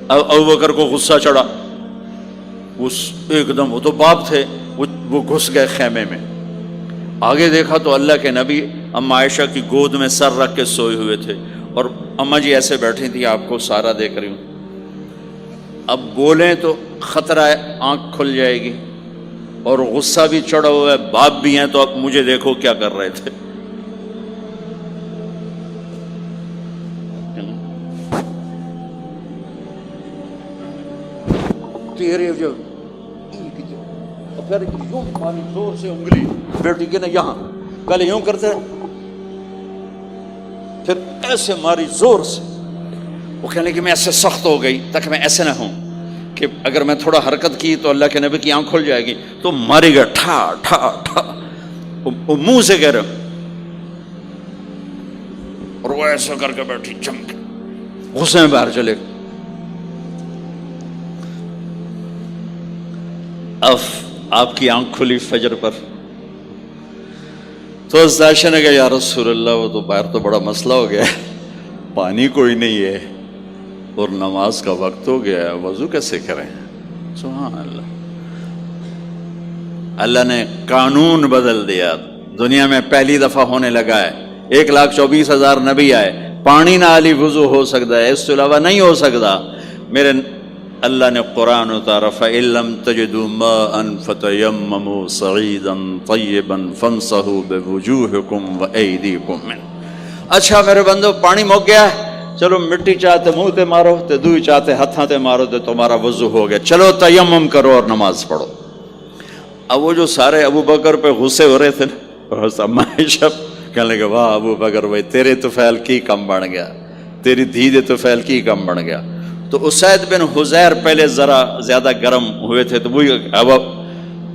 اب ابو بکر کو غصہ چڑھا. اس ایک دم، وہ تو باپ تھے، وہ گھس گئے خیمے میں. آگے دیکھا تو اللہ کے نبی اما عائشہ کی گود میں سر رکھ کے سوئے ہوئے تھے، اور اما جی ایسے بیٹھی تھی، آپ کو سارا دیکھ رہی ہوں. اب بولیں تو خطرہ ہے آنکھ کھل جائے گی، اور غصہ بھی چڑھا ہوا ہے، باپ بھی ہیں. تو اب مجھے دیکھو کیا کر رہے تھے. تیرے جو پھر یوں ماری زور سے انگلی بیٹی کے نا یہاں، پہلے یوں کرتے پھر ایسے ماری زور سے. وہ کہنے کہ میں ایسے سخت ہو گئی تاکہ میں ایسے نہ ہوں کہ اگر میں تھوڑا حرکت کی تو اللہ کے نبی کی آنکھ کھل جائے گی. تو ماری گیا ٹھا ٹھا ٹھا، وہ منہ سے کہہ رہے، اور وہ ایسا کر کے بیٹھی چمک، غصے میں باہر چلے. اب آپ کی آنکھ کھلی فجر پر تو عائشہ نے کہا یا رسول اللہ وہ تو باہر تو بڑا مسئلہ ہو گیا ہے، پانی کوئی نہیں ہے اور نماز کا وقت ہو گیا ہے، وضو کیسے کریں. سبحان اللہ. اللہ نے قانون بدل دیا. دنیا میں پہلی دفعہ ہونے لگا ہے. 1,24,000 نبی آئے، پانی نہ علی وضو ہو سکتا ہے، اس کے علاوہ نہیں ہو سکتا. میرے اللہ نے قرآن اتارا فَإِن لَّمْ تَجِدُوا مَاءً فَتَيَمَّمُوا صَعِيدًا طَيِّبًا فَامْسَحُوا بِوُجُوهِكُمْ وَأَيْدِيكُمْ مِنْهُ. اچھا میرے بندو پانی مک گیا ہے چلو مٹی چاہتے منہ تے مارو تے دوئی چاہتے ہتھاں تے مارو تے تمہارا وضو ہو گیا، چلو تیمم کرو اور نماز پڑھو۔ اب وہ جو سارے ابو بکر پہ غصے ہو رہے تھے نا، اور اما عائشہ کہنے لگے واہ ابو بکر بھائی تیرے تو فعل کی کم بن گیا، تیری دھی دے تو فعل کی کم بن گیا۔ تو اسید بن حذیر پہلے ذرا زیادہ گرم ہوئے تھے، تو وہی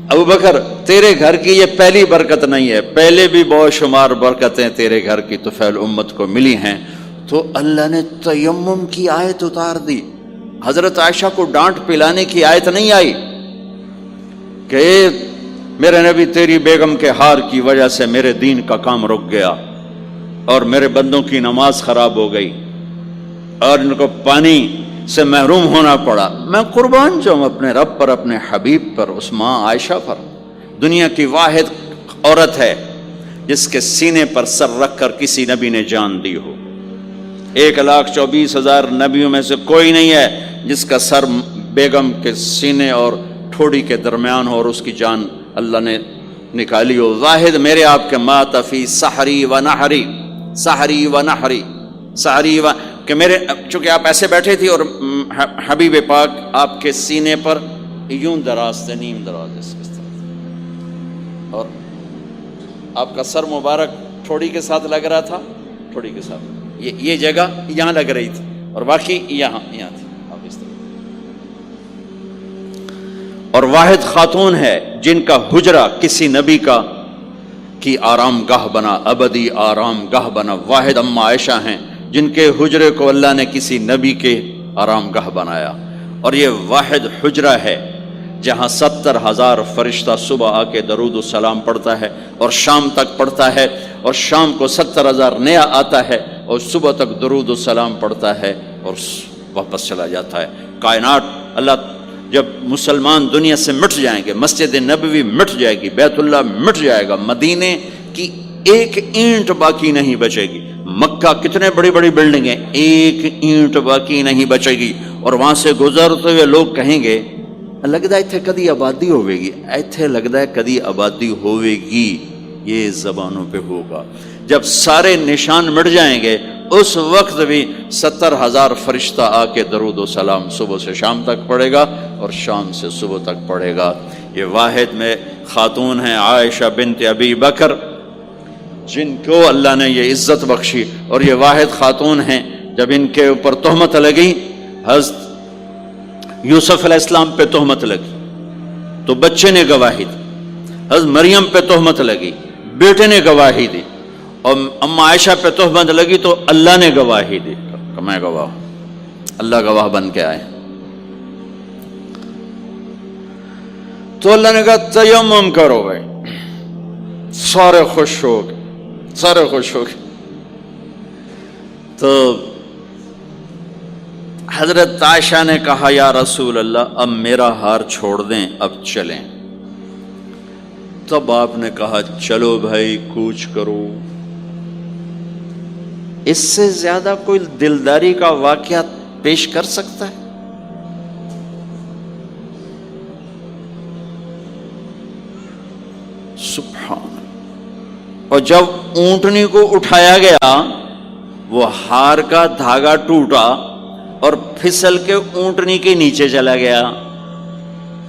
ابو بکر تیرے گھر کی یہ پہلی برکت نہیں ہے، پہلے بھی بہت شمار برکتیں تیرے گھر کی طفیل امت کو ملی ہیں۔ تو اللہ نے تیمم کی آیت اتار دی، حضرت عائشہ کو ڈانٹ پلانے کی آیت نہیں آئی کہ میرے نبی تیری بیگم کے ہار کی وجہ سے میرے دین کا کام رک گیا اور میرے بندوں کی نماز خراب ہو گئی اور ان کو پانی سے محروم ہونا پڑا۔ میں قربان جاؤں اپنے رب پر، اپنے حبیب پر، اس ماں عائشہ پر، دنیا کی واحد عورت ہے جس کے سینے پر سر رکھ کر کسی نبی نے جان دی ہو۔ 1,24,000 نبیوں میں سے کوئی نہیں ہے جس کا سر بیگم کے سینے اور ٹھوڑی کے درمیان ہو اور اس کی جان اللہ نے نکالی ہو۔ واحد میرے آپ کے مات فی سحری و نحری، سحری و نحری، سحری و، کہ میرے چونکہ آپ ایسے بیٹھے تھی اور حبیب پاک آپ کے سینے پر یوں دراز تھے، نیم دراز اس طرح، اور آپ کا سر مبارک ٹھوڑی کے ساتھ لگ رہا تھا، ٹھوڑی کے ساتھ یہ جگہ یہاں لگ رہی تھی اور باقی یہاں تھی، آپ اس طرح۔ اور واحد خاتون ہے جن کا حجرہ کسی نبی کی آرام گاہ بنا، ابدی آرام گاہ بنا۔ واحد اما عائشہ ہیں جن کے حجرے کو اللہ نے کسی نبی کے آرام گاہ بنایا، اور یہ واحد حجرہ ہے جہاں 70,000 فرشتہ صبح آ کے درود و سلام پڑھتا ہے اور شام تک پڑھتا ہے، اور شام کو 70,000 نیا آتا ہے اور صبح تک درود و سلام پڑھتا ہے اور واپس چلا جاتا ہے۔ کائنات، اللہ جب مسلمان دنیا سے مٹ جائیں گے، مسجد نبوی مٹ جائے گی، بیت اللہ مٹ جائے گا، مدینے کی ایک اینٹ باقی نہیں بچے گی، مکہ کتنے بڑی بڑی بلڈنگیں، ایک اینٹ باقی نہیں بچے گی، اور وہاں سے گزرتے ہوئے لوگ کہیں گے لگتا ہے اتنے کدی آبادی ہوئے گی، ایتھے لگتا ہے کدی آبادی ہوئے گی۔ یہ زبانوں پہ ہوگا جب سارے نشان مٹ جائیں گے، اس وقت بھی 70,000 فرشتہ آ کے درود و سلام صبح سے شام تک پڑھے گا اور شام سے صبح تک پڑھے گا۔ یہ واحد میں خاتون ہیں عائشہ بنت ابی بکر جن کو اللہ نے یہ عزت بخشی، اور یہ واحد خاتون ہیں جب ان کے اوپر تہمت لگی، حضرت یوسف علیہ السلام پہ تہمت لگی تو بچے نے گواہی دی، حضرت مریم پہ تہمت لگی بیٹے نے گواہی دی، اور اما عائشہ پہ تہمت لگی تو اللہ نے گواہی دی کہ میں گواہ ہوں، اللہ گواہ بن کے آئے۔ تو اللہ نے کہا تیمم کرو بھائی، سارے خوش ہو گئے، سارے خوش ہو گئے۔ تو حضرت عائشہ نے کہا یا رسول اللہ اب میرا ہار چھوڑ دیں، اب چلیں۔ تب آپ نے کہا چلو بھائی کوچ کرو۔ اس سے زیادہ کوئی دلداری کا واقعہ پیش کر سکتا ہے؟ سبحان اللہ۔ اور جب اونٹنی کو اٹھایا گیا، وہ ہار کا دھاگا ٹوٹا اور پھسل کے اونٹنی کے نیچے چلا گیا،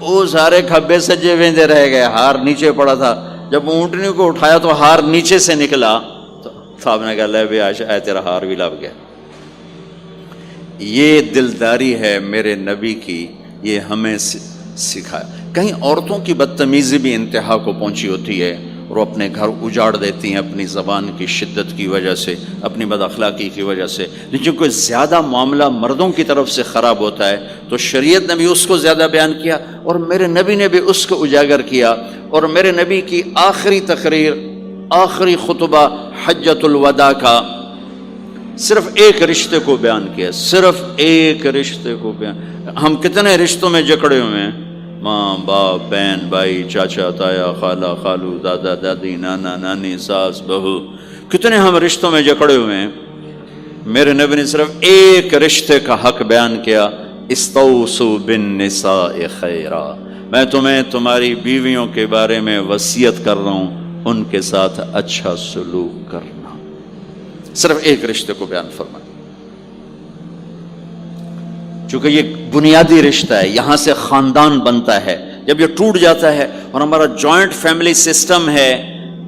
وہ سارے کھبے سجے ویندے رہ گئے، ہار نیچے پڑا تھا۔ جب اونٹنی کو اٹھایا تو ہار نیچے سے نکلا، تو صاحب نے کہا لے بھی عائشہ اے تیرا ہار بھی لب گیا۔ یہ دلداری ہے میرے نبی کی، یہ ہمیں سکھایا۔ کہیں عورتوں کی بدتمیزی بھی انتہا کو پہنچی ہوتی ہے اور وہ اپنے گھر اجاڑ دیتی ہیں اپنی زبان کی شدت کی وجہ سے، اپنی بد اخلاقی کی وجہ سے۔ لیکن کوئی زیادہ معاملہ مردوں کی طرف سے خراب ہوتا ہے تو شریعت نے بھی اس کو زیادہ بیان کیا اور میرے نبی نے بھی اس کو اجاگر کیا، اور میرے نبی کی آخری تقریر، آخری خطبہ حجۃ الوداع کا صرف ایک رشتے کو بیان کیا، صرف ایک رشتے کو بیان۔ ہم کتنے رشتوں میں جکڑے ہوئے ہیں، ماں باپ، بہن بھائی، چاچا تایا، خالہ خالو، دادا دادی، نانا نانی، ساس بہو، کتنے ہم رشتوں میں جکڑے ہوئے ہیں۔ میرے نبی نے صرف ایک رشتے کا حق بیان کیا، استوصوا بالنساء خیرا، میں تمہیں تمہاری بیویوں کے بارے میں وصیت کر رہا ہوں ان کے ساتھ اچھا سلوک کرنا۔ صرف ایک رشتے کو بیان فرمایا۔ چونکہ یہ بنیادی رشتہ ہے، یہاں سے خاندان بنتا ہے. جب یہ ٹوٹ جاتا ہے اور ہمارا جوائنٹ فیملی سسٹم ہے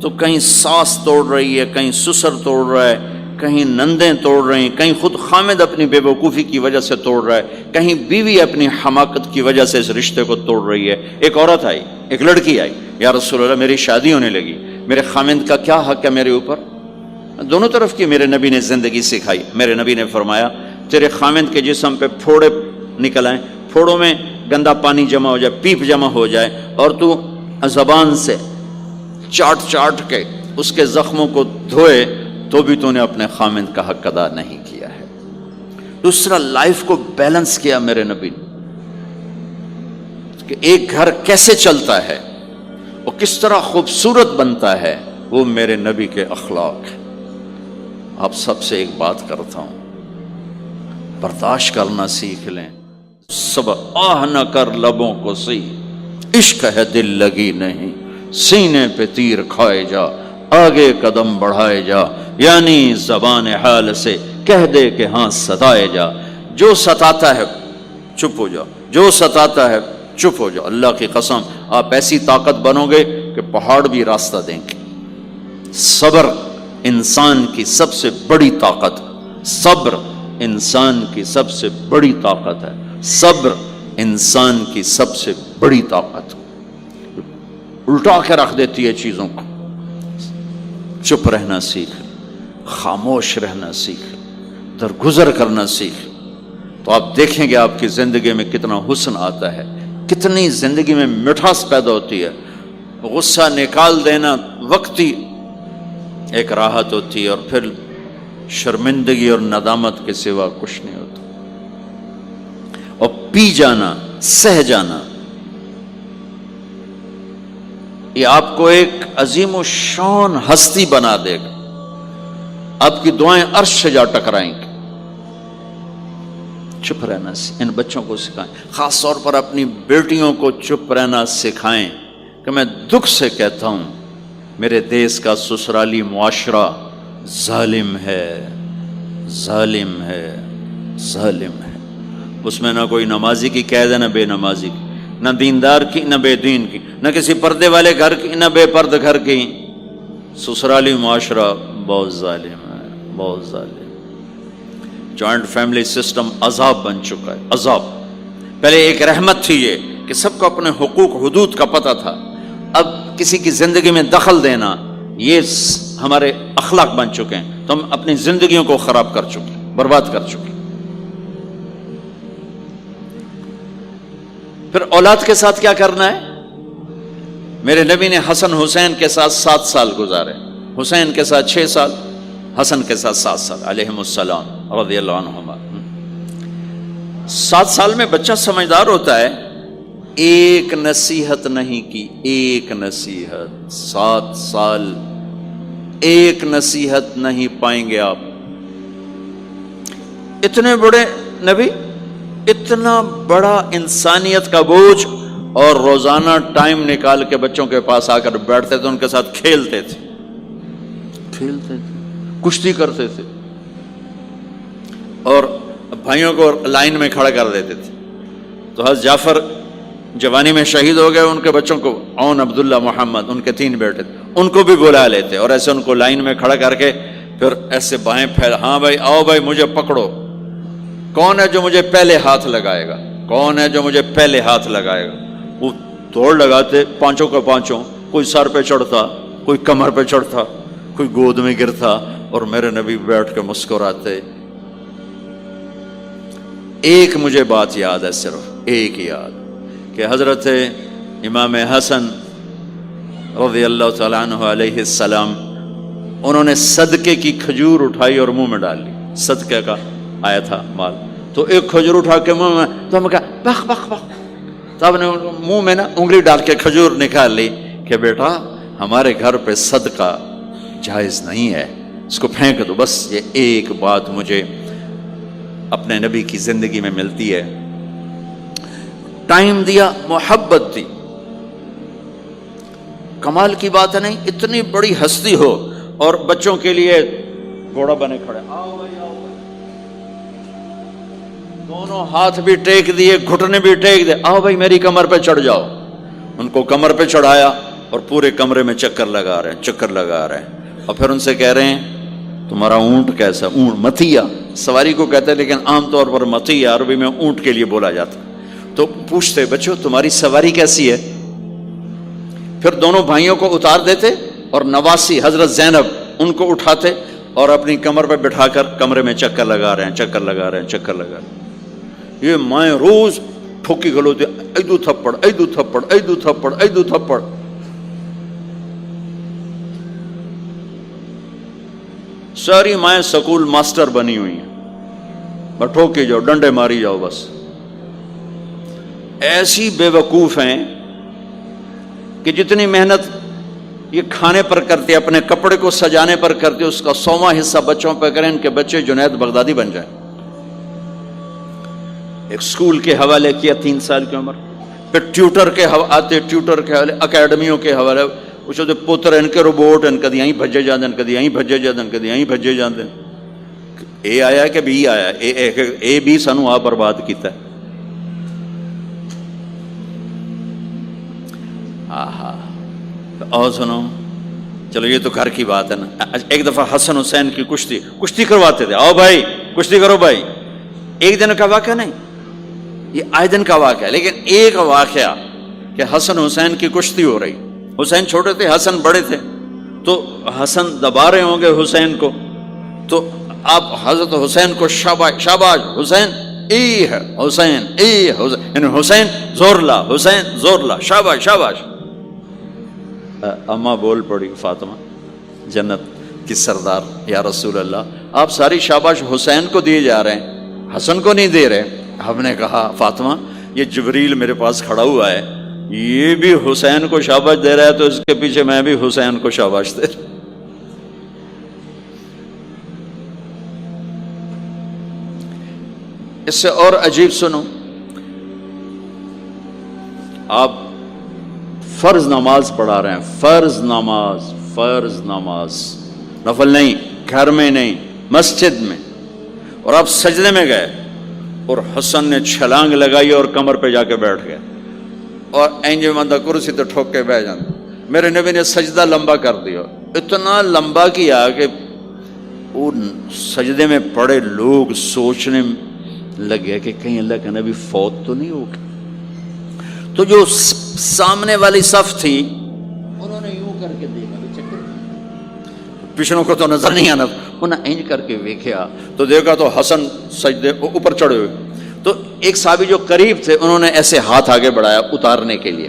تو کہیں ساس توڑ رہی ہے، کہیں سسر توڑ رہا ہے، کہیں نندیں توڑ رہی ہیں، کہیں خود خامد اپنی بے وقوفی کی وجہ سے توڑ رہا ہے، کہیں بیوی اپنی حماقت کی وجہ سے اس رشتے کو توڑ رہی ہے. ایک عورت آئی، ایک لڑکی آئی، یا رسول اللہ میری شادی ہونے لگی، میرے خامد کا کیا حق ہے میرے اوپر؟ دونوں طرف کی میرے نبی نے زندگی سکھائی. میرے نبی نے فرمایا تیرے خامد کے جسم پہ پھوڑے نکل آئیں، پھوڑوں میں گندا پانی جمع ہو جائے، پیپ جمع ہو جائے، اور تو زبان سے چاٹ چاٹ کے اس کے زخموں کو دھوئے، تو بھی تو نے اپنے خامد کا حق ادا نہیں کیا ہے. دوسرا لائف کو بیلنس کیا میرے نبی نے کہ ایک گھر کیسے چلتا ہے، وہ کس طرح خوبصورت بنتا ہے، وہ میرے نبی کے اخلاق ہیں. آپ سب سے ایک بات کرتا ہوں، برداشت کرنا سیکھ لیں. صبر آہ نہ کر لبوں کو سی، عشق ہے دل لگی نہیں، سینے پہ تیر کھائے جا، آگے قدم بڑھائے جا، یعنی زبان حال سے کہہ دے کہ ہاں ستائے جا. جو ستاتا ہے چپ ہو جاؤ، جو ستاتا ہے چپ ہو جاؤ. اللہ کی قسم آپ ایسی طاقت بنو گے کہ پہاڑ بھی راستہ دیں گے. صبر انسان کی سب سے بڑی طاقت، صبر انسان کی سب سے بڑی طاقت ہے. صبر انسان کی سب سے بڑی طاقت، الٹا کے رکھ دیتی ہے چیزوں کو. چپ رہنا سیکھ، خاموش رہنا سیکھ، درگزر کرنا سیکھ، تو آپ دیکھیں گے آپ کی زندگی میں کتنا حسن آتا ہے، کتنی زندگی میں مٹھاس پیدا ہوتی ہے. غصہ نکال دینا وقتی ایک راحت ہوتی ہے، اور پھر شرمندگی اور ندامت کے سوا کچھ نہیں ہوتا. اور پی جانا، سہ جانا، یہ آپ کو ایک عظیم و شان ہستی بنا دے گا. آپ کی دعائیں عرش سے جا ٹکرائیں گی. چپ رہنا ان بچوں کو سکھائیں، خاص طور پر اپنی بیٹیوں کو چپ رہنا سکھائیں. کہ میں دکھ سے کہتا ہوں میرے دیس کا سسرالی معاشرہ ظالم ہے، ظالم ہے، ظالم ہے. اس میں نہ کوئی نمازی کی قید ہے، نہ بے نمازی کی، نہ دیندار کی، نہ بے دین کی، نہ کسی پردے والے گھر کی، نہ بے پرد گھر کی. سسرالی معاشرہ بہت ظالم ہے، بہت ظالم. جوائنٹ فیملی سسٹم عذاب بن چکا ہے، عذاب. پہلے ایک رحمت تھی یہ کہ سب کو اپنے حقوق حدود کا پتہ تھا. اب کسی کی زندگی میں دخل دینا یہ ہمارے اخلاق بن چکے ہیں، تو ہم اپنی زندگیوں کو خراب کر چکے، برباد کر چکے. پھر اولاد کے ساتھ کیا کرنا ہے؟ میرے نبی نے حسن حسین کے ساتھ 7 سال گزارے، حسین کے ساتھ 6 سال، حسن کے ساتھ 7 سال علیہم السلام رضی اللہ عنہما. 7 سال میں بچہ سمجھدار ہوتا ہے. ایک نصیحت نہیں کی، ایک نصیحت. 7 سال ایک نصیحت نہیں پائیں گے آپ. اتنے بڑے نبی، اتنا بڑا انسانیت کا بوجھ، اور روزانہ ٹائم نکال کے بچوں کے پاس آ کر بیٹھتے تھے، ان کے ساتھ کھیلتے تھے، کشتی کرتے تھے، اور بھائیوں کو لائن میں کھڑا کر دیتے تھے. تو حضرت جعفر جوانی میں شہید ہو گئے، ان کے بچوں کو عون، عبداللہ، محمد، ان کے 3 بیٹے تھے، ان کو بھی بلا لیتے اور ایسے ان کو لائن میں کھڑا کر کے پھر ایسے بائیں پھیلا، ہاں بھائی آؤ بھائی مجھے پکڑو، کون ہے جو مجھے پہلے ہاتھ لگائے گا، کون ہے جو مجھے پہلے ہاتھ لگائے گا. وہ دوڑ لگاتے، پانچوں کے پانچوں، کوئی سر پہ چڑھتا، کوئی کمر پہ چڑھتا، کوئی گود میں گرتا، اور میرے نبی بیٹھ کے مسکراتے. ایک مجھے بات یاد ہے، صرف ایک یاد، کہ حضرت امام حسن رضی اللہ تعالیٰ عنہ علیہ السلام، انہوں نے صدقے کی کھجور اٹھائی اور منہ میں ڈال لی. صدقے کا آیا تھا مال، تو ایک کھجور اٹھا کے منہ میں، تو ہم کہا بخ بخ بخ، تو ہم نے منہ میں نا انگلی ڈال کے کھجور نکال لی کہ بیٹا ہمارے گھر پہ صدقہ جائز نہیں ہے، اس کو پھینک دو. بس یہ ایک بات مجھے اپنے نبی کی زندگی میں ملتی ہے. ٹائم دیا، محبت دی. کمال کی بات ہے نہیں، اتنی بڑی ہستی ہو اور بچوں کے لیے گھوڑا بنے کھڑے، آؤ بھائی آؤ بھائی. دونوں ہاتھ بھی ٹیک دیے, گھٹنے بھی ٹیک دے, آؤ بھائی میری کمر پہ چڑھ جاؤ. ان کو کمر پہ چڑھایا اور پورے کمرے میں چکر لگا رہے ہیں. اور پھر ان سے کہہ رہے ہیں تمہارا اونٹ کیسا؟ اونٹ متیا سواری کو کہتے ہیں, لیکن عام طور پر متیا عربی میں اونٹ کے لیے بولا جاتا. تو پوچھتے بچوں تمہاری سواری کیسی ہے؟ پھر دونوں بھائیوں کو اتار دیتے اور نواسی حضرت زینب ان کو اٹھاتے اور اپنی کمر پہ بٹھا کر کمرے میں چکر لگا رہے ہیں. یہ مائیں روز ٹھوکی کھلوتے, ایدو تھپڑ. ساری مائیں سکول ماسٹر بنی ہوئی ہیں, بس ٹھوکی جاؤ, ڈنڈے ماری جاؤ. بس ایسی بے وقوف ہیں کہ جتنی محنت یہ کھانے پر کرتے, اپنے کپڑے کو سجانے پر کرتے, اس کا 100واں حصہ بچوں پہ کریں, ان کے بچے جنید بغدادی بن جائیں. ایک سکول کے حوالے کیا 3 سال کی عمر, پھر ٹیوٹر کے حوالے, اکیڈمیوں کے حوالے پوچھو پوتر ان کے روبوٹ ان کدی بھجے جاندے. اے آیا کہ بی آیا؟ اے بی سانو آ برباد کیتا ہے. اور سنو, چلو یہ تو گھر کی بات ہے نا. ایک دفعہ حسن حسین کی کشتی کرواتے تھے, آؤ بھائی کشتی کرو بھائی. ایک دن کا واقعہ نہیں, یہ آئے دن کا واقعہ. لیکن ایک واقعہ کہ حسن حسین کی کشتی ہو رہی. حسین چھوٹے تھے, حسن بڑے تھے, تو حسن دبا رہے ہوں گے حسین کو, تو آپ حضرت حسین کو شاباش حسین ای ہے, یعنی حسین زور لا, شاباش. اماں بول پڑی فاطمہ جنت کی سردار, یا رسول اللہ آپ ساری شاباش حسین کو دیے جا رہے ہیں, حسن کو نہیں دے رہے. ہم نے کہا فاطمہ یہ جبریل میرے پاس کھڑا ہوا ہے, یہ بھی حسین کو شاباش دے رہا ہے, تو اس کے پیچھے میں بھی حسین کو شاباش دے رہا. اس سے اور عجیب سنو, آپ فرض نماز پڑھا رہے ہیں, فرض نماز, نفل نہیں, گھر میں نہیں, مسجد میں, اور آپ سجدے میں گئے اور حسن نے چھلانگ لگائی اور کمر پہ جا کے بیٹھ گئے, اور اینجے مندہ کرسی تو ٹھوک کے بیٹھ جاتے. میرے نبی نے سجدہ لمبا کر دیا, اتنا لمبا کیا کہ ان سجدے میں پڑے لوگ سوچنے لگے کہ کہیں اللہ کا نبی فوت تو نہیں ہو گیا. تو جو سامنے والی صف تھی انہوں نے یوں کر کے دیکھا, پچھڑوں کو تو نظر نہیں آنا, انہوں نے اینج کر کے دیکھا تو دیکھا تو حسن سجدے اوپر چڑھے ہوئے. تو ایک صحابی جو قریب تھے انہوں نے ایسے ہاتھ آگے بڑھایا اتارنے کے لیے,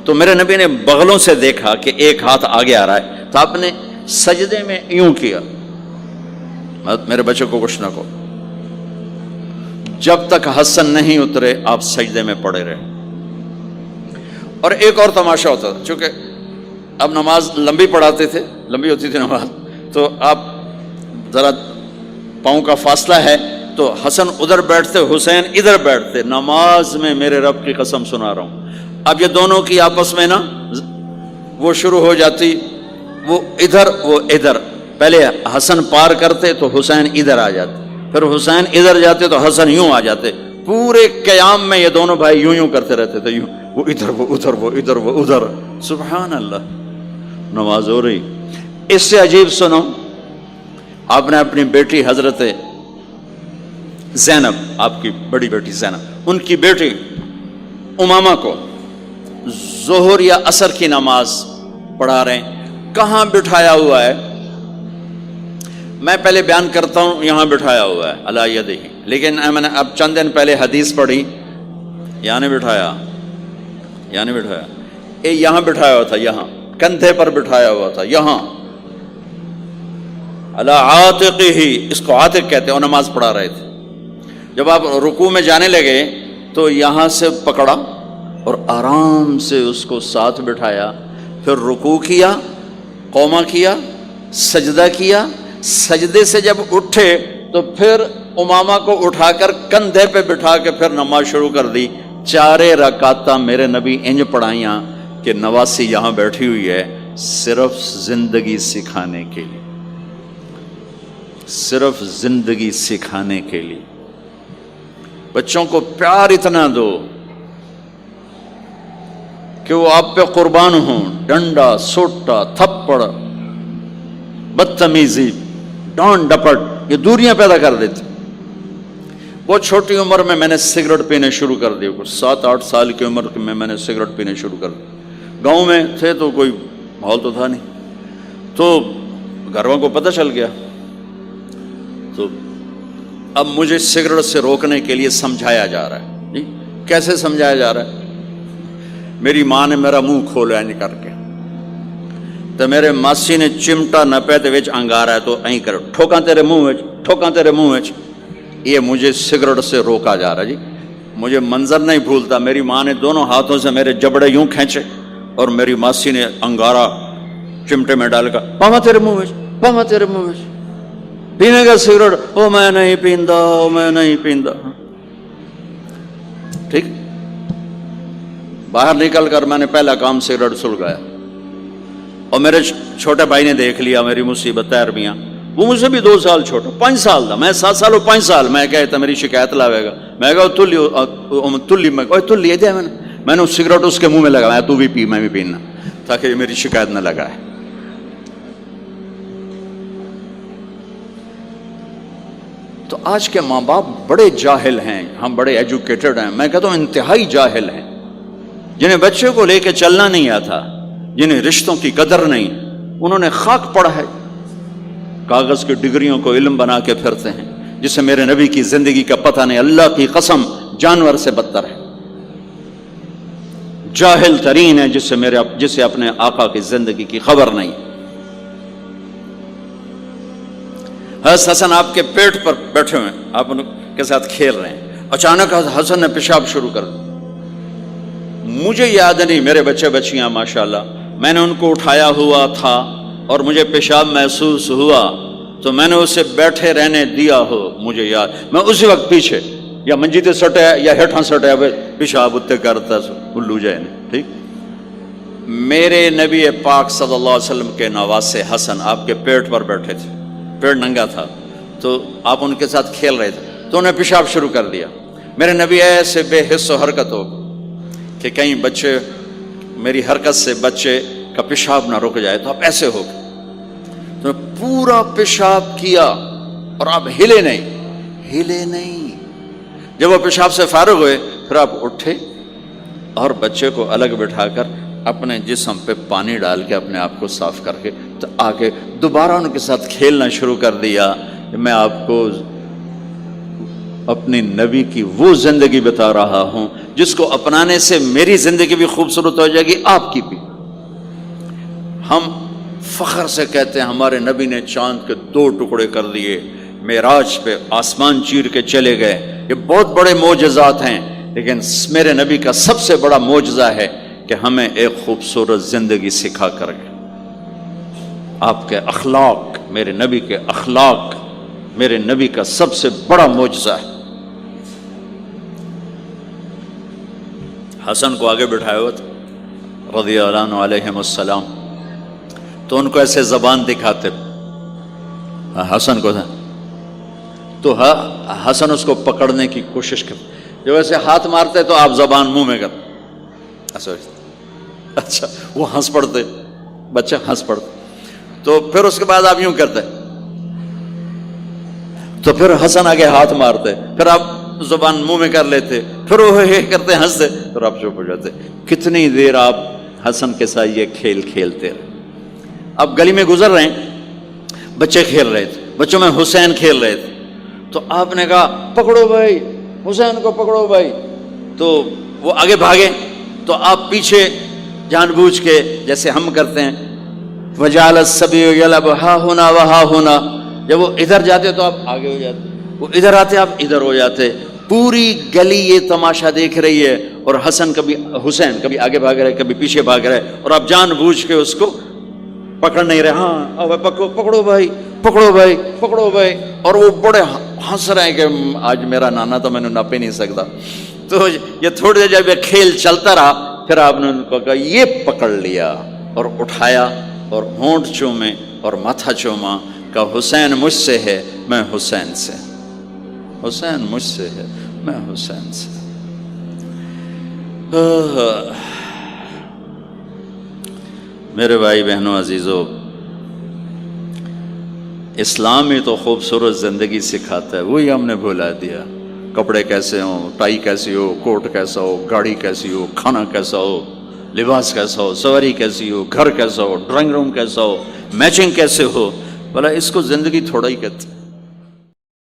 تو میرے نبی نے بغلوں سے دیکھا کہ ایک ہاتھ آگے آ رہا ہے, تو آپ نے سجدے میں یوں کیا, میرے بچے کو کچھ نہ کو, جب تک حسن نہیں اترے آپ سجدے میں پڑے رہے. اور ایک اور تماشا ہوتا تھا, چونکہ اب نماز لمبی پڑھاتے تھے, لمبی ہوتی تھی نماز, تو آپ ذرا پاؤں کا فاصلہ ہے, تو حسن ادھر بیٹھتے, حسین ادھر بیٹھتے. نماز میں میرے رب کی قسم سنا رہا ہوں, اب یہ دونوں کی آپس میں نا وہ شروع ہو جاتی, وہ ادھر. پہلے حسن پار کرتے تو حسین ادھر آ جاتے, پھر حسین ادھر جاتے تو حسن یوں آ جاتے. پورے قیام میں یہ دونوں بھائی یوں کرتے رہتے تھے, یوں, وہ ادھر وہ ادھر. سبحان اللہ, نماز ہو رہی. اس سے عجیب سنو, آپ نے اپنی بیٹی حضرت زینب, آپ کی بڑی بیٹی زینب, ان کی بیٹی امامہ کو ظہر یا عصر کی نماز پڑھا رہے ہیں. کہاں بٹھایا ہوا ہے میں پہلے بیان کرتا ہوں, یہاں بٹھایا ہوا ہے علی یدہ, لیکن میں نے اب چند دن پہلے حدیث پڑھی, یہاں نہیں بٹھایا, یہاں بٹھایا ہوا تھا, یہاں کندھے پر بٹھایا ہوا تھا, یہاں علی عاتقہ, اس کو عاتق کہتے ہیں, اور نماز پڑھا رہے تھے. جب آپ رکوع میں جانے لگے تو یہاں سے پکڑا اور آرام سے اس کو ساتھ بٹھایا, پھر رکوع کیا, قومہ کیا, سجدہ کیا, سجدے سے جب اٹھے تو پھر امامہ کو اٹھا کر کندھے پہ بٹھا کے پھر نماز شروع کر دی. 4 رکعتاں میرے نبی انج پڑھائیاں کہ نواسی یہاں بیٹھی ہوئی ہے صرف زندگی سکھانے کے لیے, صرف زندگی سکھانے کے لیے. بچوں کو پیار اتنا دو کہ وہ آپ پہ قربان ہوں. ڈنڈا، سوٹا، تھپڑ، بدتمیزی، ڈانٹ ڈپٹ یہ دوریاں پیدا کر دیتی. بہت چھوٹی عمر میں نے سگریٹ پینے شروع کر دی. کچھ 7-8 سال کی عمر میں نے سگریٹ پینے شروع کر دی. گاؤں میں تھے تو کوئی ماحول تو تھا نہیں، تو گھر والوں کو پتہ چل گیا. تو اب مجھے سگریٹ سے روکنے کے لیے سمجھایا جا رہا ہے. جی کیسے سمجھایا جا رہا ہے؟ میری ماں نے میرا منہ کھولا نہیں کر کے، تو میرے ماسی نے چمٹا نپے تے وچ انگارا ہے تو این کر ٹھوکاں تیرے منہ وچ، ٹھوکاں تیرے منہ وچ. یہ مجھے سگریٹ سے روکا جا رہا ہے. جی مجھے منظر نہیں بھولتا، میری ماں نے دونوں ہاتھوں سے میرے جبڑے یوں کھینچے اور میری ماسی نے انگارا چمٹے میں ڈال کر پاما تیرے منہ وچ، پاما تیرے منہ وچ. پینے کا سگریٹ، او میں نہیں پیندا، او میں نہیں پیندا. ٹھیک، باہر نکل کر میں نے پہلا کام سگریٹ سلگایا. اور میرے چھوٹے بھائی نے دیکھ لیا میری مصیبت تیربیاں. وہ مجھ سے بھی 2 سال چھوٹا، 5 سال تھا. میں 7 سال اور 5 سال. میں کہتا میری شکایت لاوے گا. میں کہا تلی تلی دیا میں نے سگریٹ اس کے منہ میں لگایا. تو بھی پی، میں بھی پینا، تاکہ یہ میری شکایت نہ لگائے. تو آج کے ماں باپ بڑے جاہل ہیں، ہم بڑے ایجوکیٹڈ ہیں. میں کہتا ہوں انتہائی جاہل ہیں، جنہیں بچے کو لے کے چلنا نہیں آتا، جنہیں رشتوں کی قدر نہیں. انہوں نے خاک پڑھا ہے، کاغذ کی ڈگریوں کو علم بنا کے پھرتے ہیں، جسے میرے نبی کی زندگی کا پتہ نہیں. اللہ کی قسم جانور سے بدتر ہے، جاہل ترین ہے جسے اپنے آقا کی زندگی کی خبر نہیں. حضرت حسن آپ کے پیٹ پر بیٹھے ہوئے، آپ ان کے ساتھ کھیل رہے ہیں. اچانک حسن نے پیشاب شروع کر دیا. مجھے یاد نہیں، میرے بچے بچیاں ماشاءاللہ، میں نے ان کو اٹھایا ہوا تھا اور مجھے پیشاب محسوس ہوا تو میں نے اسے بیٹھے رہنے دیا ہو. مجھے یاد، میں اسی وقت پیچھے یا منجی تے سٹے یا ہیٹھاں سٹے پیشاب اتنے کرتا الو جائے. ٹھیک، میرے نبی پاک صلی اللہ علیہ وسلم کے نواسے حسن آپ کے پیٹ پر بیٹھے تھے، پیٹ ننگا تھا، تو آپ ان کے ساتھ کھیل رہے تھے تو انہیں پیشاب شروع کر دیا. میرے نبی ایسے بے حس و حرکت ہو کہ کہیں بچے میری حرکت سے بچے کا پیشاب نہ رک جائے. تو آپ ایسے ہو گئے تو پورا پیشاب کیا اور آپ ہلے نہیں. جب وہ پیشاب سے فارغ ہوئے پھر آپ اٹھے اور بچے کو الگ بٹھا کر اپنے جسم پہ پانی ڈال کے اپنے آپ کو صاف کر کے تو آگے دوبارہ ان کے ساتھ کھیلنا شروع کر دیا. میں آپ کو اپنی نبی کی وہ زندگی بتا رہا ہوں جس کو اپنانے سے میری زندگی بھی خوبصورت ہو جائے گی، آپ کی بھی. ہم فخر سے کہتے ہیں ہمارے نبی نے چاند کے 2 ٹکڑے کر دیے، معراج پہ آسمان چیر کے چلے گئے. یہ بہت بڑے معجزات ہیں، لیکن میرے نبی کا سب سے بڑا معجزہ ہے کہ ہمیں ایک خوبصورت زندگی سکھا کر گئے. آپ کے اخلاق، میرے نبی کے اخلاق میرے نبی کا سب سے بڑا معجزہ ہے. حسن کو آگے بٹھایا ہوا تھا رضی اللہ عنہ علیہم السلام، تو ان کو ایسے زبان دکھاتے حسن کو تھا، تو حسن اس کو پکڑنے کی کوشش کرتے، جو ایسے ہاتھ مارتے تو آپ زبان منہ میں کرتے. اچھا وہ ہنس پڑتے، بچہ ہنس پڑتے. تو پھر اس کے بعد آپ یوں کرتے تو پھر حسن آگے ہاتھ مارتے، پھر آپ زبان منہ میں کر لیتے، پھر وہ کرتے ہنستے، پھر آپ چپ ہو جاتے. کتنی دیر آپ حسن کے ساتھ یہ کھیل کھیلتے رہے. اب گلی میں گزر رہے ہیں، بچے کھیل رہے تھے، بچوں میں حسین کھیل رہے تھے، تو آپ نے کہا پکڑو بھائی حسین کو، پکڑو بھائی. تو وہ آگے بھاگے تو آپ پیچھے جان بوجھ کے جیسے ہم کرتے ہیں وجعل الصبی یلعب ہا ہونا وہا ہونا، جب وہ ادھر جاتے تو آپ آگے ہو جاتے، وہ ادھر آتے آپ ادھر ہو جاتے. پوری گلی یہ تماشا دیکھ رہی ہے اور حسن حسین کبھی آگے بھاگ رہے کبھی پیچھے بھاگ رہے، اور آپ جان بوجھ کے اس کو پکڑ نہیں رہے. ہاں پکڑو بھائی پکڑو بھائی پکڑو بھائی. اور وہ بڑے ہنس رہے ہیں کہ آج میرا نانا تو میں نے ناپ ہی نہیں سکتا. تو یہ تھوڑی دیر جب یہ کھیل چلتا رہا پھر آپ نے ان کو کہا یہ پکڑ لیا اور اٹھایا اور ہونٹ چومے اور ماتھا چوما، کہا حسین مجھ سے ہے، میں حسین سے، حسین مجھ سے ہے میں حسین سے. میرے بھائی بہنوں عزیزوں، اسلام ہی تو خوبصورت زندگی سکھاتا ہے، وہی ہم نے بھلا دیا. کپڑے کیسے ہوں، ٹائی کیسی ہو، کوٹ کیسا ہو، گاڑی کیسی ہو، کھانا کیسا ہو، لباس کیسا ہو، سواری کیسی ہو، گھر کیسا ہو، ڈرائنگ روم کیسا ہو، میچنگ کیسے ہو. بھلا اس کو زندگی تھوڑا ہی کہتے.